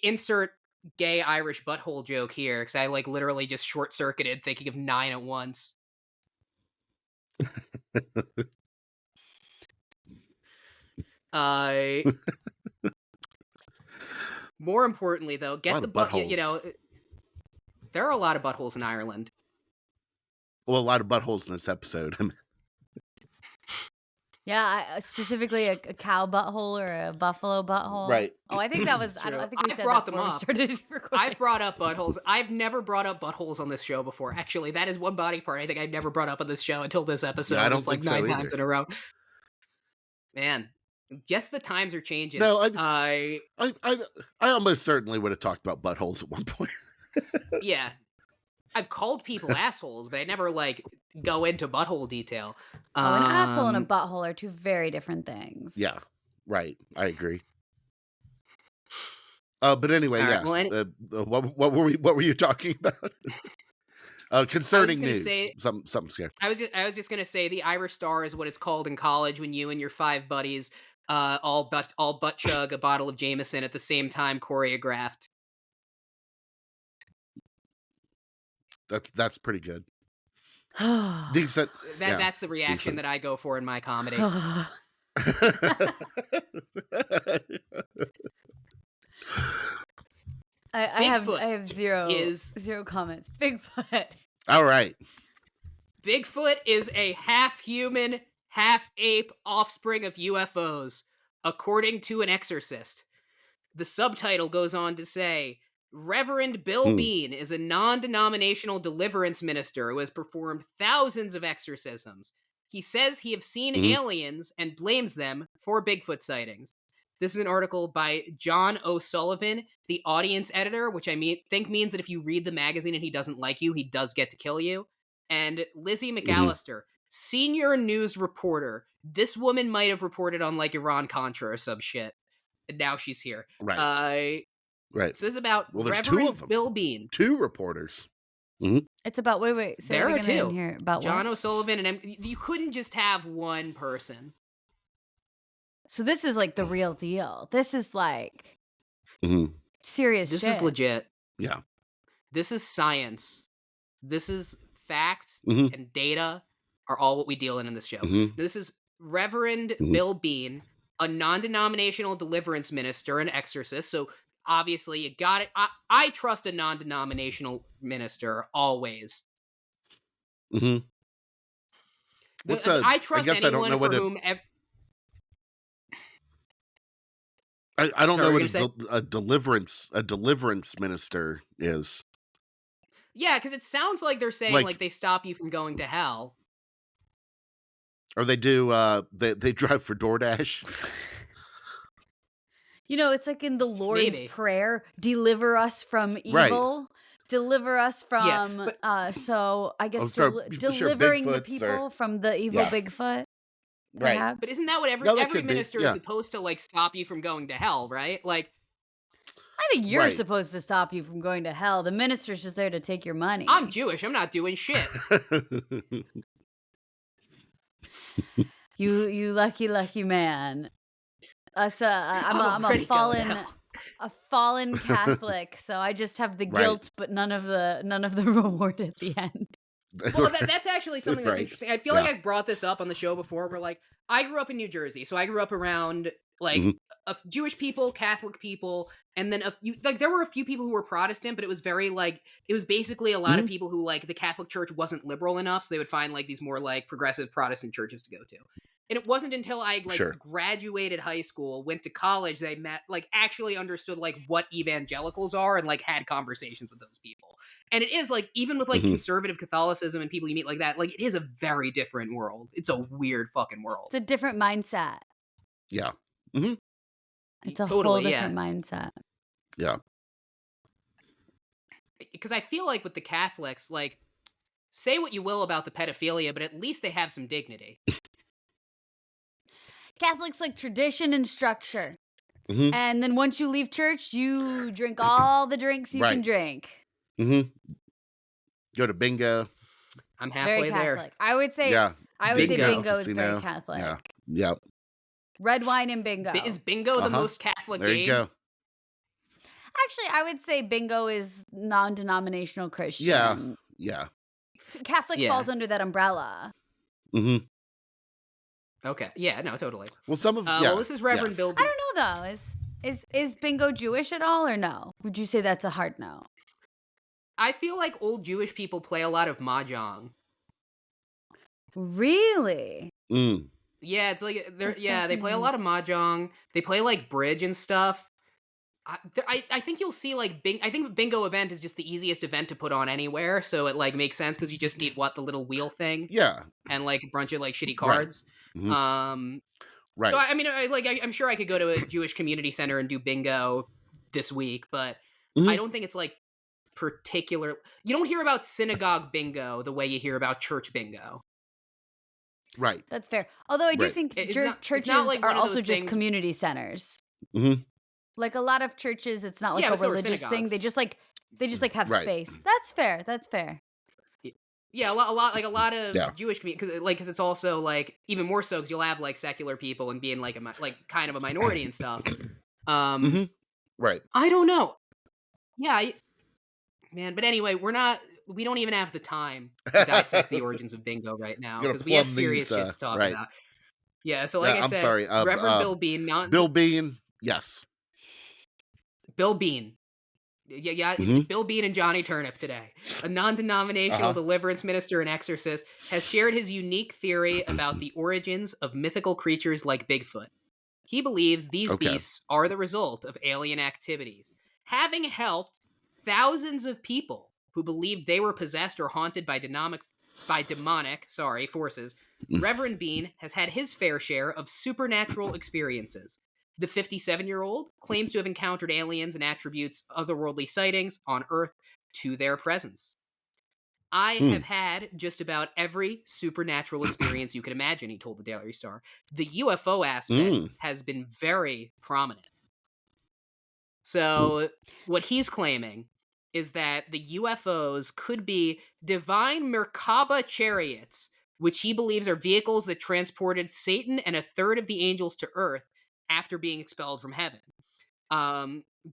insert gay Irish butthole joke here, because I like literally just short circuited thinking of 9 at once. More importantly, though, get the buttholes. there are a lot of buttholes in Ireland. Well, a lot of buttholes in this episode. Yeah, specifically a cow butthole or a buffalo butthole. Right. Oh, I think that was. It's I true. think we I've said brought that them before we up. started recording. I've brought up buttholes. I've never brought up buttholes on this show before. Actually, that is one body part I think I've never brought up on this show until this episode. I don't It's like think so 9 times either. in a row. Man, guess the times are changing. No, I almost certainly would have talked about buttholes at one point. Yeah. I've called people assholes, but I never like go into butthole detail. Oh, an asshole and a butthole are 2 very different things. Yeah. Right. I agree. But anyway, All yeah. right, well, What were you talking about? Concerning news. Say, something scary. I was just gonna say the Irish Star is what it's called in college when you and your 5 buddies all butt chug a bottle of Jameson at the same time, choreographed. That's pretty good. Decent. That's the reaction that I go for in my comedy. I have zero comments. Bigfoot. All right. Bigfoot is a half human, half ape offspring of UFOs, according to an exorcist. The subtitle goes on to say, Reverend Bill Bean is a non-denominational deliverance minister who has performed thousands of exorcisms. He says he has seen aliens and blames them for Bigfoot sightings. This is an article by John O'Sullivan, the audience editor, which think means that if you read the magazine and he doesn't like you, he does get to kill you. And Lizzie McAllister, senior news reporter. This woman might have reported on like Iran-Contra or some shit. And now she's here. Right. Right. So this is about there's Reverend 2 of them. Bill Bean. 2 reporters. It's about wait. Say there are 2. Here. About John what? O'Sullivan and you couldn't just have one person. So this is like the real deal. This is like serious shit. This is legit. Yeah. This is science. This is facts and data are all what we deal in this show. This is Reverend Bill Bean, a non-denominational deliverance minister and exorcist. So obviously you got it. I trust a non-denominational minister always. I trust guess anyone I don't know for whom... I don't know what a deliverance minister is. Yeah, because it sounds like they're saying like they stop you from going to hell. Or they do they drive for DoorDash. You know, it's like in the Lord's Maybe. Prayer, deliver us from Right. evil. Deliver us Yeah, from but so I guess Sure, delivering the Bigfoots people from the evil yeah. Bigfoot, Right. but perhaps. isn't that what No, that every could be. minister is Yeah. supposed to like stop you from going to hell, right? Like I think you're Right. supposed to stop you from going to hell. The minister's just there to take your money. I'm Jewish, I'm not doing shit. You lucky man. So I'm a already going to fallen hell. a fallen Catholic, so I just have the Right. guilt, but none of the reward at the end. Well, that's actually something that's Right. interesting. I feel Yeah. like I've brought this up on the show before. Where like I grew up in New Jersey, so I grew up around like Mhm. Jewish people, Catholic people, and then there were a few people who were Protestant, but it was very like it was basically a lot of Mhm. people who like the Catholic Church wasn't liberal enough, so they would find like these more like progressive Protestant churches to go to. And it wasn't until I like Sure. graduated high school, went to college, that I met like actually understood like what evangelicals are and like had conversations with those people. And it is like even with like Mhm. conservative Catholicism and people you meet like that, like it is a very different world. It's a weird fucking world. It's a different mindset. Yeah. hmm It's a Totally, whole yeah. different mindset. Yeah. Because I feel like with the Catholics, like say what you will about the pedophilia, but at least they have some dignity. Catholics like tradition and structure. hmm And then once you leave church, you drink all the drinks you can Right. drink. hmm Go to bingo. I'm Very halfway there. Catholic. I would say Yeah. bingo is very casino. Catholic. Yeah. Yep. Red wine and bingo. Is bingo the Uh-huh. most Catholic There game? you go. Actually, I would say bingo is non-denominational Christian. Yeah. Yeah. Catholic Yeah. falls under that umbrella. hmm Okay. Yeah, no, totally. Well, some of Well, this is Reverend Bill. I don't know though. Is bingo Jewish at all or no? Would you say that's a hard no? I feel like old Jewish people play a lot of mahjong. Really? Mm. Yeah, it's like That's they play a fascinating. lot of mahjong. They play like bridge and stuff. I think you'll see like I think bingo event is just the easiest event to put on anywhere, so it like makes sense because you just need the little wheel thing Yeah. and like a bunch of like shitty Right. cards. Mhm. Right. So I mean, I'm sure I could go to a Jewish community center and do bingo this week, but Mhm. I don't think it's like particular. You don't hear about synagogue bingo the way you hear about church bingo. Right. That's fair. Although I do Right. think It's not churches like are one of also those just things- community centers. hmm Like a lot of churches, it's not like Yeah, a but so are religious thing. They synagogues. just like have Right. space. That's fair. That's fair. Yeah, a lot of Yeah. Jewish community because it's also like even more so because you'll have like secular people and being like kind of a minority and stuff. hmm Right. I don't know. Yeah, man. But anyway, we don't even have the time to dissect the origins of bingo right now Gonna because we have plumb serious these, shit to talk right. about. Yeah, so like I I'm said, sorry. Reverend Bill Bean, Bill Bean. Yes. Bill Bean. Yeah, Mhm. Bill Bean and Johnny Turnip today. A non-denominational Uh-huh. deliverance minister and exorcist has shared his unique theory about the origins of mythical creatures like Bigfoot. He believes these Okay. beasts are the result of alien activities, having helped thousands of people who believed they were possessed or haunted by demonic forces. Reverend Bean has had his fair share of supernatural experiences. The 57-year-old claims to have encountered aliens and attributes otherworldly sightings on Earth to their presence. I have had just about every supernatural experience you could imagine, he told the Daily Star. The UFO aspect has been very prominent. So, what he's claiming is that the UFOs could be divine Merkaba chariots, which he believes are vehicles that transported Satan and a third of the angels to Earth after being expelled from heaven.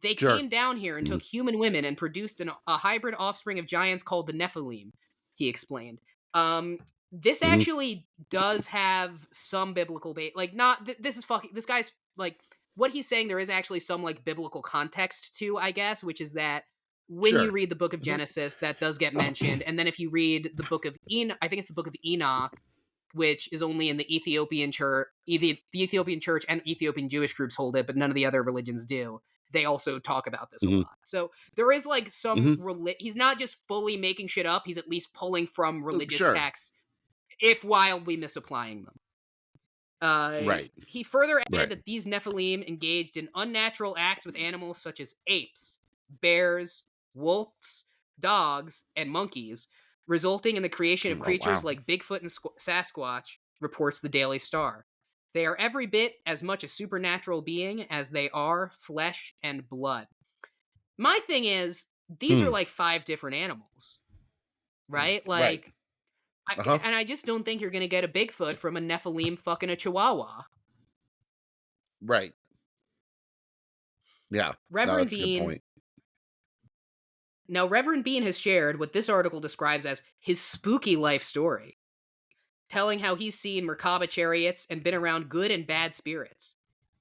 They Sure. came down here and took human women and produced a hybrid offspring of giants called the Nephilim, he explained. This actually does have some biblical base. Like, not, this is fucking, this guy's, like, what he's saying there is actually some, like, biblical context to, I guess, which is that when Sure. you read the book of Genesis, that does get mentioned. And then if you read the book of I think it's the book of Enoch, which is only in the Ethiopian church, the Ethiopian church and Ethiopian Jewish groups hold it, but none of the other religions do. They also talk about this a lot. So there is like some, he's not just fully making shit up. He's at least pulling from religious Sure. texts, if wildly misapplying them. Right. He further added Right. that these Nephilim engaged in unnatural acts with animals such as apes, bears, wolves, dogs, and monkeys, resulting in the creation of Oh, creatures wow. like Bigfoot and Sasquatch, reports the Daily Star. They are every bit as much a supernatural being as they are flesh and blood. My thing is, these are like 5 different animals, right? Right. Like, Uh-huh. and I just don't think you're going to get a Bigfoot from a Nephilim fucking a Chihuahua. Right. Yeah. No, Reverend that's a good Bean. point. Now, Reverend Bean has shared what this article describes as his spooky life story, telling how he's seen Merkaba chariots and been around good and bad spirits.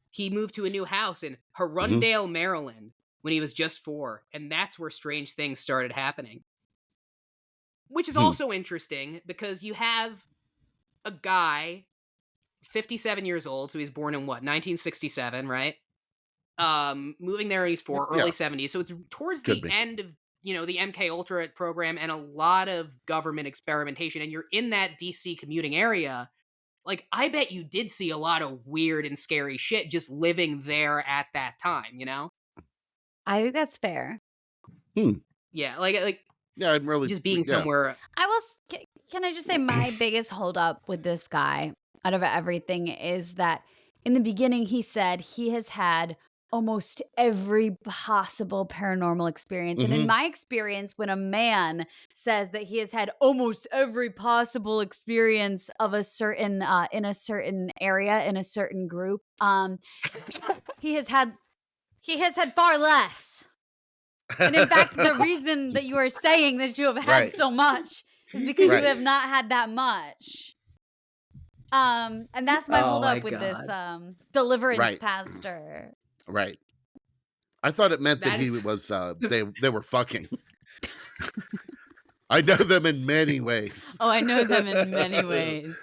He moved to a new house in Arundel, Maryland, when he was just 4, and that's where strange things started happening. Which is also interesting, because you have a guy, 57 years old, so he's born in what, 1967, right? Moving there when he's 4, Yeah. early 70s, so it's towards Could the be. end of, the MK Ultra program and a lot of government experimentation, and you're in that DC commuting area. Like, I bet you did see a lot of weird and scary shit just living there at that time, I think that's fair. Yeah, like Yeah, I'd really just being somewhere. Can I just say my biggest holdup with this guy out of everything is that in the beginning he said he has had almost every possible paranormal experience. And in my experience, when a man says that he has had almost every possible experience of a certain in a certain area, in a certain group, he has had far less. And in fact, the reason that you are saying that you have had so much is because you have not had that much. And that's my holdup with this deliverance pastor. Right. I thought it meant that That he is- was they were fucking. I know them in many ways. Oh, I know them in many ways.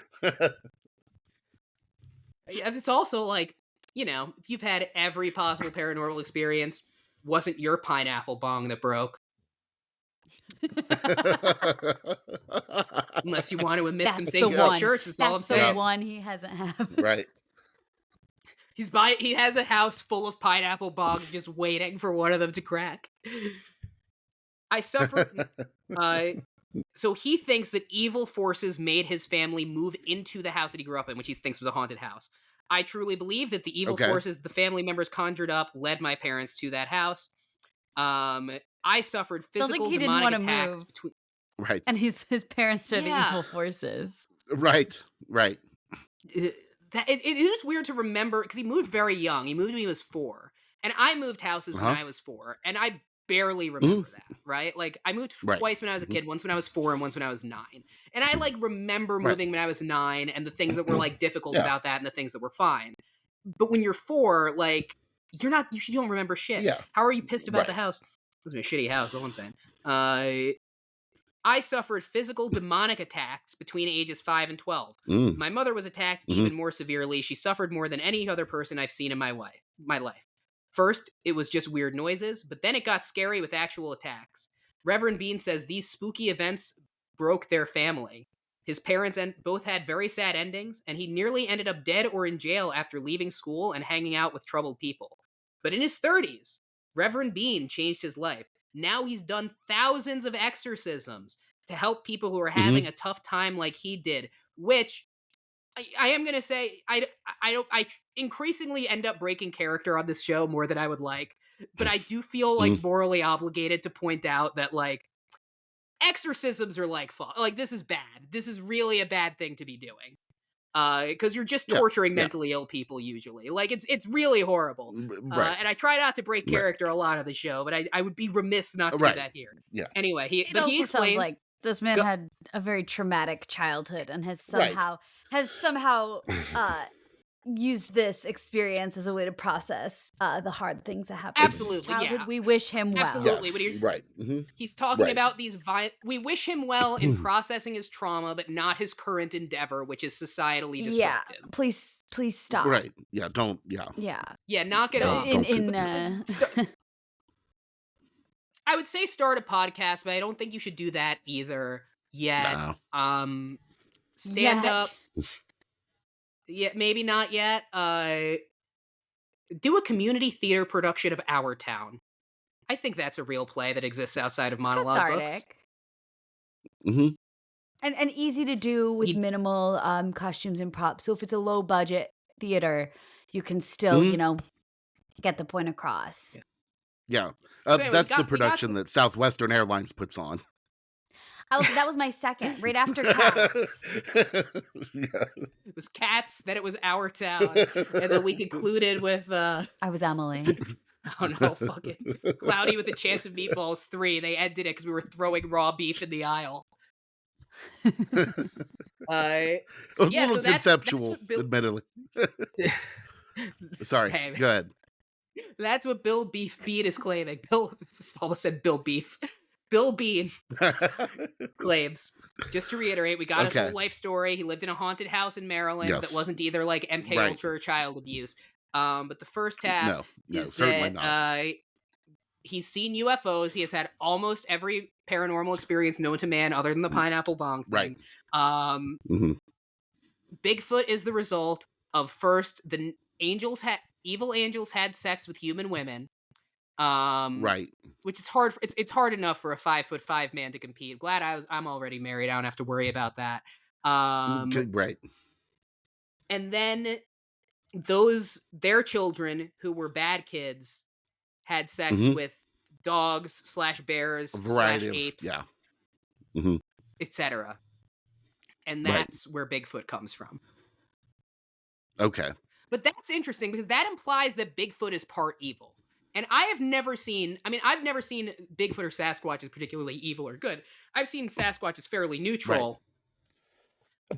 It's also like, if you've had every possible paranormal experience, wasn't your pineapple bong that broke? Unless you want to admit some That's things the about one. church, that's all I'm That's the saying. one he hasn't had. Right. He has a house full of pineapple bongs just waiting for one of them to crack. I suffered. So he thinks that evil forces made his family move into the house that he grew up in, which he thinks was a haunted house. I truly believe that the evil forces the family members conjured up led my parents to that house. I suffered physical he didn't demonic wanna attacks move. between. Right. And his parents are the Yeah. evil forces. Right. It is weird to remember, because he moved very young. He moved when he was 4, and I moved houses when I was 4, and I barely remember that. Right? Like, I moved twice when I was a kid, once when I was 4 and once when I was 9. And I like remember moving when I was 9 and the things that were like difficult about that and the things that were fine. But when you're 4, like, you don't remember shit. Yeah. How are you pissed about the house? It was a shitty house, all I'm saying. I suffered physical demonic attacks between ages 5 and 12. My mother was attacked even more severely. She suffered more than any other person I've seen in my life. First, it was just weird noises, but then it got scary with actual attacks. Reverend Bean says these spooky events broke their family. His parents both had very sad endings, and he nearly ended up dead or in jail after leaving school and hanging out with troubled people. But in his 30s, Reverend Bean changed his life. Now he's done thousands of exorcisms to help people who are having a tough time like he did, which I am going to say, I increasingly end up breaking character on this show more than I would like, but I do feel like morally obligated to point out that, like, exorcisms are like fun. Like, this is bad. This is really a bad thing to be doing. Because you're just torturing mentally ill people usually. Like, it's really horrible. Right. And I try not to break character a lot of the show, but I would be remiss not to do that here. Yeah. Anyway, he also explains, sounds like this man had a very traumatic childhood and has somehow used this experience as a way to process the hard things that happened in his childhood. We wish him well. Absolutely. Yes. He's talking about these we wish him well in processing his trauma, but not his current endeavor, which is societally destructive. Yeah, please stop. Right. Yeah, don't, Yeah, knock it off. I would say start a podcast, but I don't think you should do that either yet. No. Stand up. Yeah, maybe not yet. Do a community theater production of Our Town. I think that's a real play that exists outside of It's monologue books. cathartic Hmm. and easy to do with You, minimal costumes and props. So if it's a low budget theater, you can still, Hmm. get the point across. yeah. Yeah. So anyway, That's the we got production that Southwestern Airlines puts on. That was my second, right after Cats. Yeah. it was Cats, then it was Our Town, and then we concluded with I was Emily. oh no, fucking Cloudy with a Chance of Meatballs 3. They ended it because we were throwing raw beef in the aisle. A Yeah, little so that's conceptual, what Bill. admittedly. Sorry. Hey, Go ahead. that's what Bill Beef Bean is claiming. Bill almost said Bill Beef. Bill Bean claims. Just to reiterate, we got his Okay. whole life story. He lived in a haunted house in Maryland that Yes. wasn't either like MK Right. Ultra or child abuse. But the first half No, is certainly that not. he's seen UFOs. He has had almost every paranormal experience known to man, other than the pineapple bong thing. Right. Hmm. Bigfoot is the result of first the evil angels had sex with human women. Right. Which is hard. It's hard enough for a 5'5" man to compete. Glad I'm already married. I don't have to worry about that. Right. And then their children who were bad kids had sex Hmm. with dogs / bears A variety / of, apes, yeah. Hmm. etc. And Right. that's where Bigfoot comes from. Okay. But that's interesting because that implies that Bigfoot is part evil. And I've never seen Bigfoot or Sasquatch as particularly evil or good. I've seen Sasquatch as fairly neutral.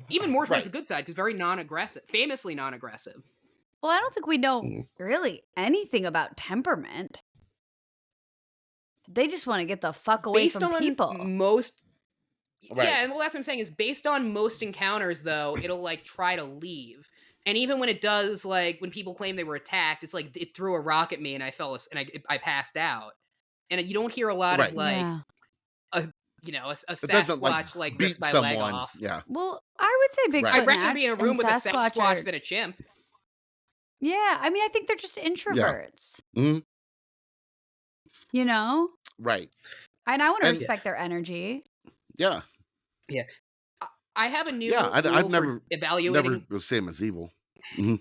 Even more towards the good side because very non-aggressive, famously non-aggressive. Well, I don't think we know Mhm. really anything about temperament. They just want to get the fuck away Based from on people. most Right. Yeah, and well, that's what I'm saying is based on most encounters, though, it'll like try to leave. And even when it does, like when people claim they were attacked, it's like it threw a rock at me and I I passed out. And you don't hear a lot of Right. like Yeah. a It doesn't Sasquatch like ripped beat my leg someone. off. Yeah. Well, I would say Bigfoot Right. I'd rather and be in a room with a Sasquatch Sasquatch are, than a chimp. yeah, I mean, I think they're just Yeah. introverts, Hmm. you know? Right. And I want to And respect their energy. yeah. Yeah. I have a new Yeah. I've rule for never evaluating. the same as evil. Hmm.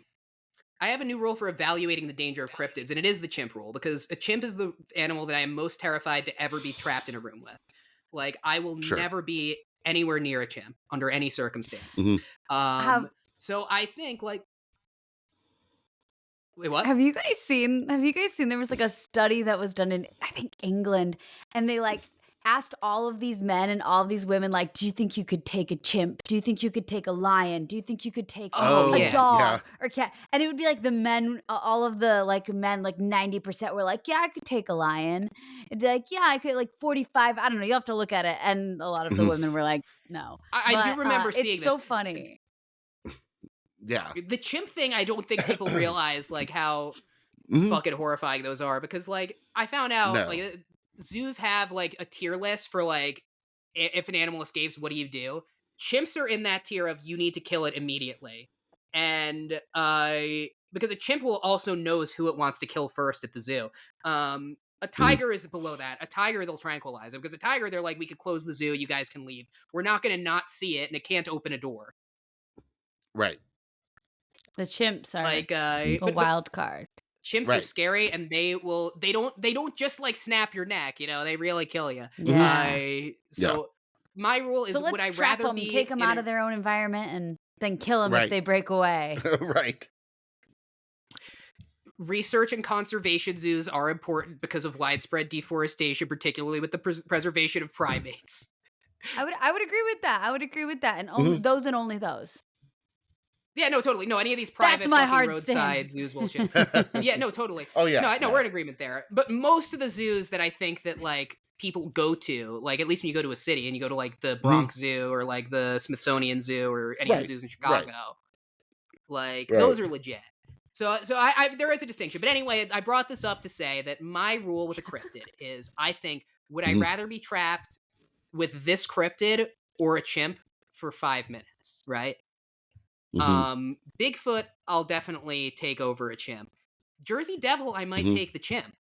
I have a new rule for evaluating the danger of cryptids, and it is the chimp rule because a chimp is the animal that I am most terrified to ever be trapped in a room with. Like, I will Sure. never be anywhere near a chimp under any circumstances. Hmm. Have So I think like, wait, what? have you guys seen there was like a study that was done in, I think, England, and they like asked all of these men and all of these women, like, do you think you could take a chimp? Do you think you could take a lion? Do you think you could take Oh a yeah. dog or cat? And it would be like the men, all of the like men, like 90% were like, yeah, I could take a lion. It'd be like, yeah, I could, like 45. I don't know. You have to look at it. And a lot of the Hmm. women were like, no. I do remember seeing it's so this. funny. Yeah. The chimp thing, I don't think people realize like how Hmm. fucking horrifying those are because like I found out No. like zoos have like a tier list for like if an animal escapes, what do you do? Chimps are in that tier of you need to kill it immediately. And because a chimp will also knows who it wants to kill first at the zoo. A tiger is below that. A tiger they'll tranquilize because a tiger they're like we could close the zoo, you guys can leave. We're not going to not see it and it can't open a door. Right. The chimps are Like a but wild card. chimps are Right. scary and they don't just like snap your neck, you know, they really kill you. Yeah. Yeah. So my rule is So would let's I trap rather them, be take them in out a- of their own environment, and then kill them if Right. they break away. Right. research and conservation zoos are important because of widespread deforestation, particularly with the preservation of primates. I would agree with that. I would agree with that, and only those and only those. Yeah, no, totally. No, any of these private my fucking hard roadside stance. zoos will shit. Yeah, no, totally. Oh yeah. No, yeah. we're in agreement there. But most of the zoos that I think that like people go to, like at least when you go to a city and you go to like the Bronx Zoo or like the Smithsonian Zoo or any of the Right. zoos in Right. Chicago, like Right. those are legit. So I there is a distinction. But anyway, I brought this up to say that my rule with a cryptid is I think would I rather be trapped with this cryptid or a chimp for 5 minutes, right? Mhm. Bigfoot, I'll definitely take over a chimp. Jersey Devil, I might take the chimp.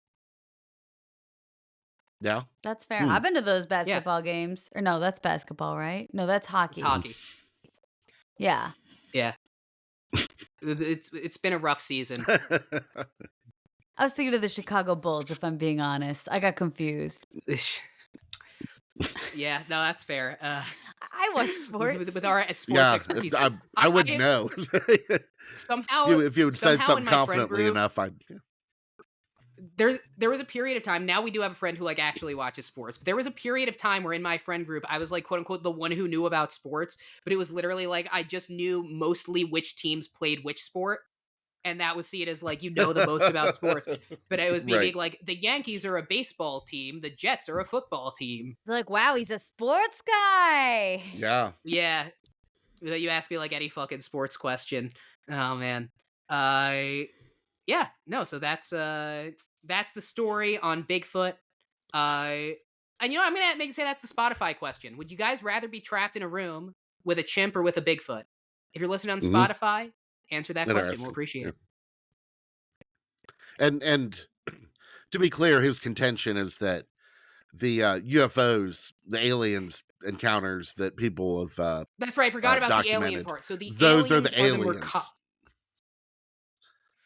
Yeah. That's fair. I've been to those Yeah, basketball games. Or no, that's basketball, right? No, that's it's hockey. hockey. Yeah. Yeah. It's been a rough season. I was thinking of the Chicago Bulls, if I'm being honest. I got confused. Yeah, no, that's fair. I watch sports. With our sports Yeah, expertise, I wouldn't know. somehow if you would say somehow in something my friend confidently group, enough, I'd. there was a period of time. Now we do have a friend who like actually watches sports. But there was a period of time where in my friend group, I was like, quote unquote, the one who knew about sports. But it was literally like I just knew mostly which teams played which sport. And that was seen as like, you know, the most about sports. But it was me being like, the Yankees are a baseball team. The Jets are a football team. They're like, wow, he's a sports guy. Yeah. Yeah. You ask me like any fucking sports question. Oh man. Yeah, no, so that's the story on Bigfoot. And I'm gonna say that's the Spotify question. Would you guys rather be trapped in a room with a chimp or with a Bigfoot? If you're listening on Spotify, answer that question. We'll appreciate it. And to be clear, his contention is that the UFOs, the aliens encounters that people have that's right. I forgot about the alien documented. part. So Those are the aliens.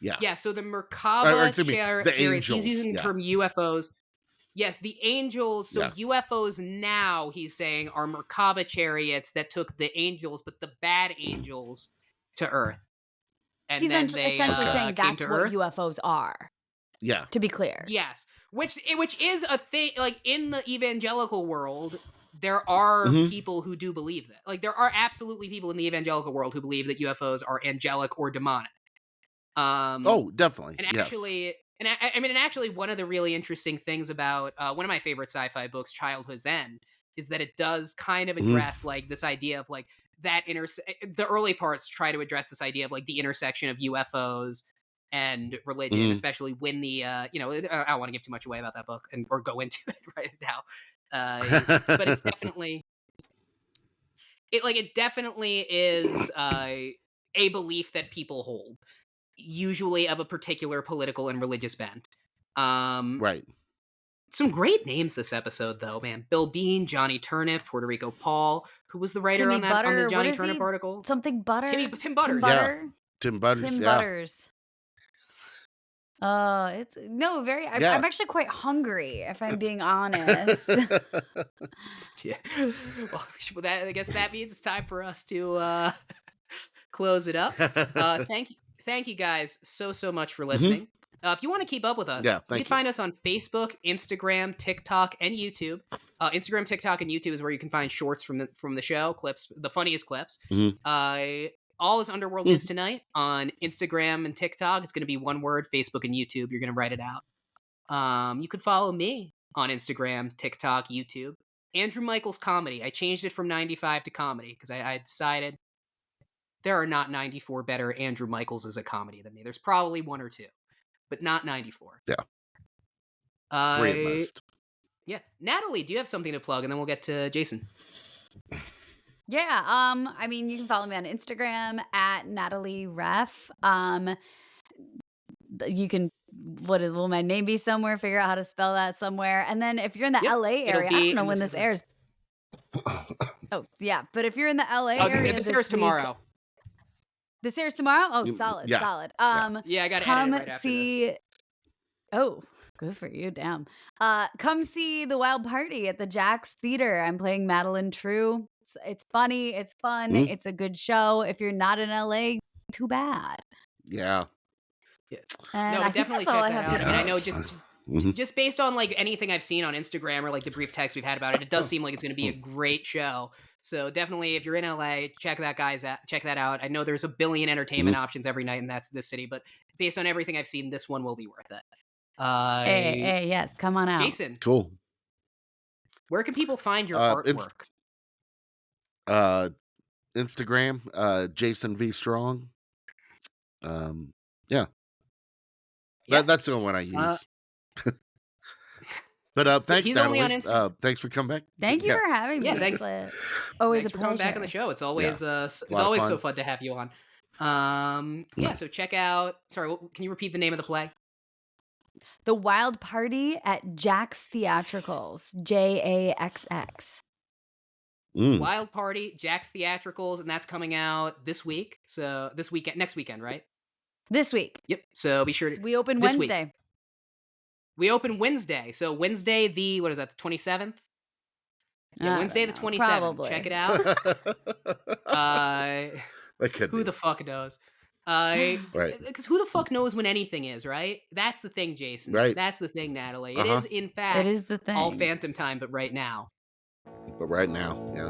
Yeah, so the Merkaba chariots, angels, he's using the term UFOs. Yes, the angels. So UFOs now, he's saying, are Merkaba chariots that took the angels, but the bad angels, to Earth. And he's then they essentially saying came that's to what Earth. UFOs are. Yeah. To be clear. Yes. Which is a thing, like, in the evangelical world, there are people who do believe that. Like, there are absolutely people in the evangelical world who believe that UFOs are angelic or demonic. Definitely. And actually, actually, one of the really interesting things about one of my favorite sci-fi books, Childhood's End, is that it does kind of address like this idea of like that the early parts try to address this idea of like the intersection of UFOs and religion, especially when the I don't want to give too much away about that book or go into it right now. But it's definitely it definitely is a belief that people hold, usually of a particular political and religious bent. Right. Some great names this episode, though, man. Bill Bean, Johnny Turnip, Puerto Rico Paul. Who was the writer on the Johnny Turnip article? Something Butter. Tim Butters. Yeah. Tim Butters. Tim Butters. It's no very. I'm actually quite hungry, if I'm being honest. Yeah. Well, I guess that means it's time for us to close it up. Thank you guys so much for listening. If you want to keep up with us, you can find us on Facebook, Instagram, TikTok, and YouTube. Instagram, TikTok, and YouTube is where you can find shorts from the show, clips, the funniest clips. All is Underworld News Tonight on Instagram and TikTok. It's going to be one word. Facebook and YouTube, you're going to write it out. You could follow me on Instagram, TikTok, YouTube. Andrew Michaels Comedy. I changed it from 95 to comedy because I decided there are not 94 better Andrew Michaels as a comedy than me. There's probably one or two, but not 94. Yeah. 3 at most. Yeah. Natalie, do you have something to plug? And then we'll get to Jason. Yeah. You can follow me on Instagram at Natalie Reff. You can, will my name be somewhere? Figure out how to spell that somewhere. And then if you're in the LA area, I don't know when this airs. Oh, yeah. But if you're in the LA area, this airs tomorrow. This airs tomorrow? Oh, solid. Yeah. Solid. Yeah, I got to edit it right after this. Oh, good for you. Damn. Come see The Wild Party at the Jack's Theater. I'm playing Madeline True. It's funny. It's fun. It's a good show. If you're not in LA, too bad. Yeah. And no, but definitely check that out. And I know just based on like anything I've seen on Instagram or like the brief text we've had about it, it does seem like it's going to be a great show. So definitely, if you're in LA, check that out. I know there's a billion entertainment options every night, and that's this city. But based on everything I've seen, this one will be worth it. Hey, yes, come on out, Jason. Cool. Where can people find your artwork? Instagram, Jason V Strong. Yeah. That's the only one I use. But thanks, he's Natalie. only on Instagram. Thanks for coming back. Thank you for having me. Yeah, always thanks a for coming pleasure. back on the show. It's always so fun to have you on. Yeah, so check out, sorry, can you repeat the name of the play? The Wild Party at Jack's Theatricals, JAXX. Wild Party, Jack's Theatricals, and that's coming out this week. So this weekend, next weekend, right? This week. Yep. So be sure to. We open this week. Wednesday. We open Wednesday. So Wednesday, the 27th? Yeah, Wednesday the 27th. Probably. Check it out. Who the fuck knows? Right. Because who the fuck knows when anything is, right? That's the thing, Jason. Right. That's the thing, Natalie. It is, in fact, it is the thing. all phantom time, but right now. But right now, yeah.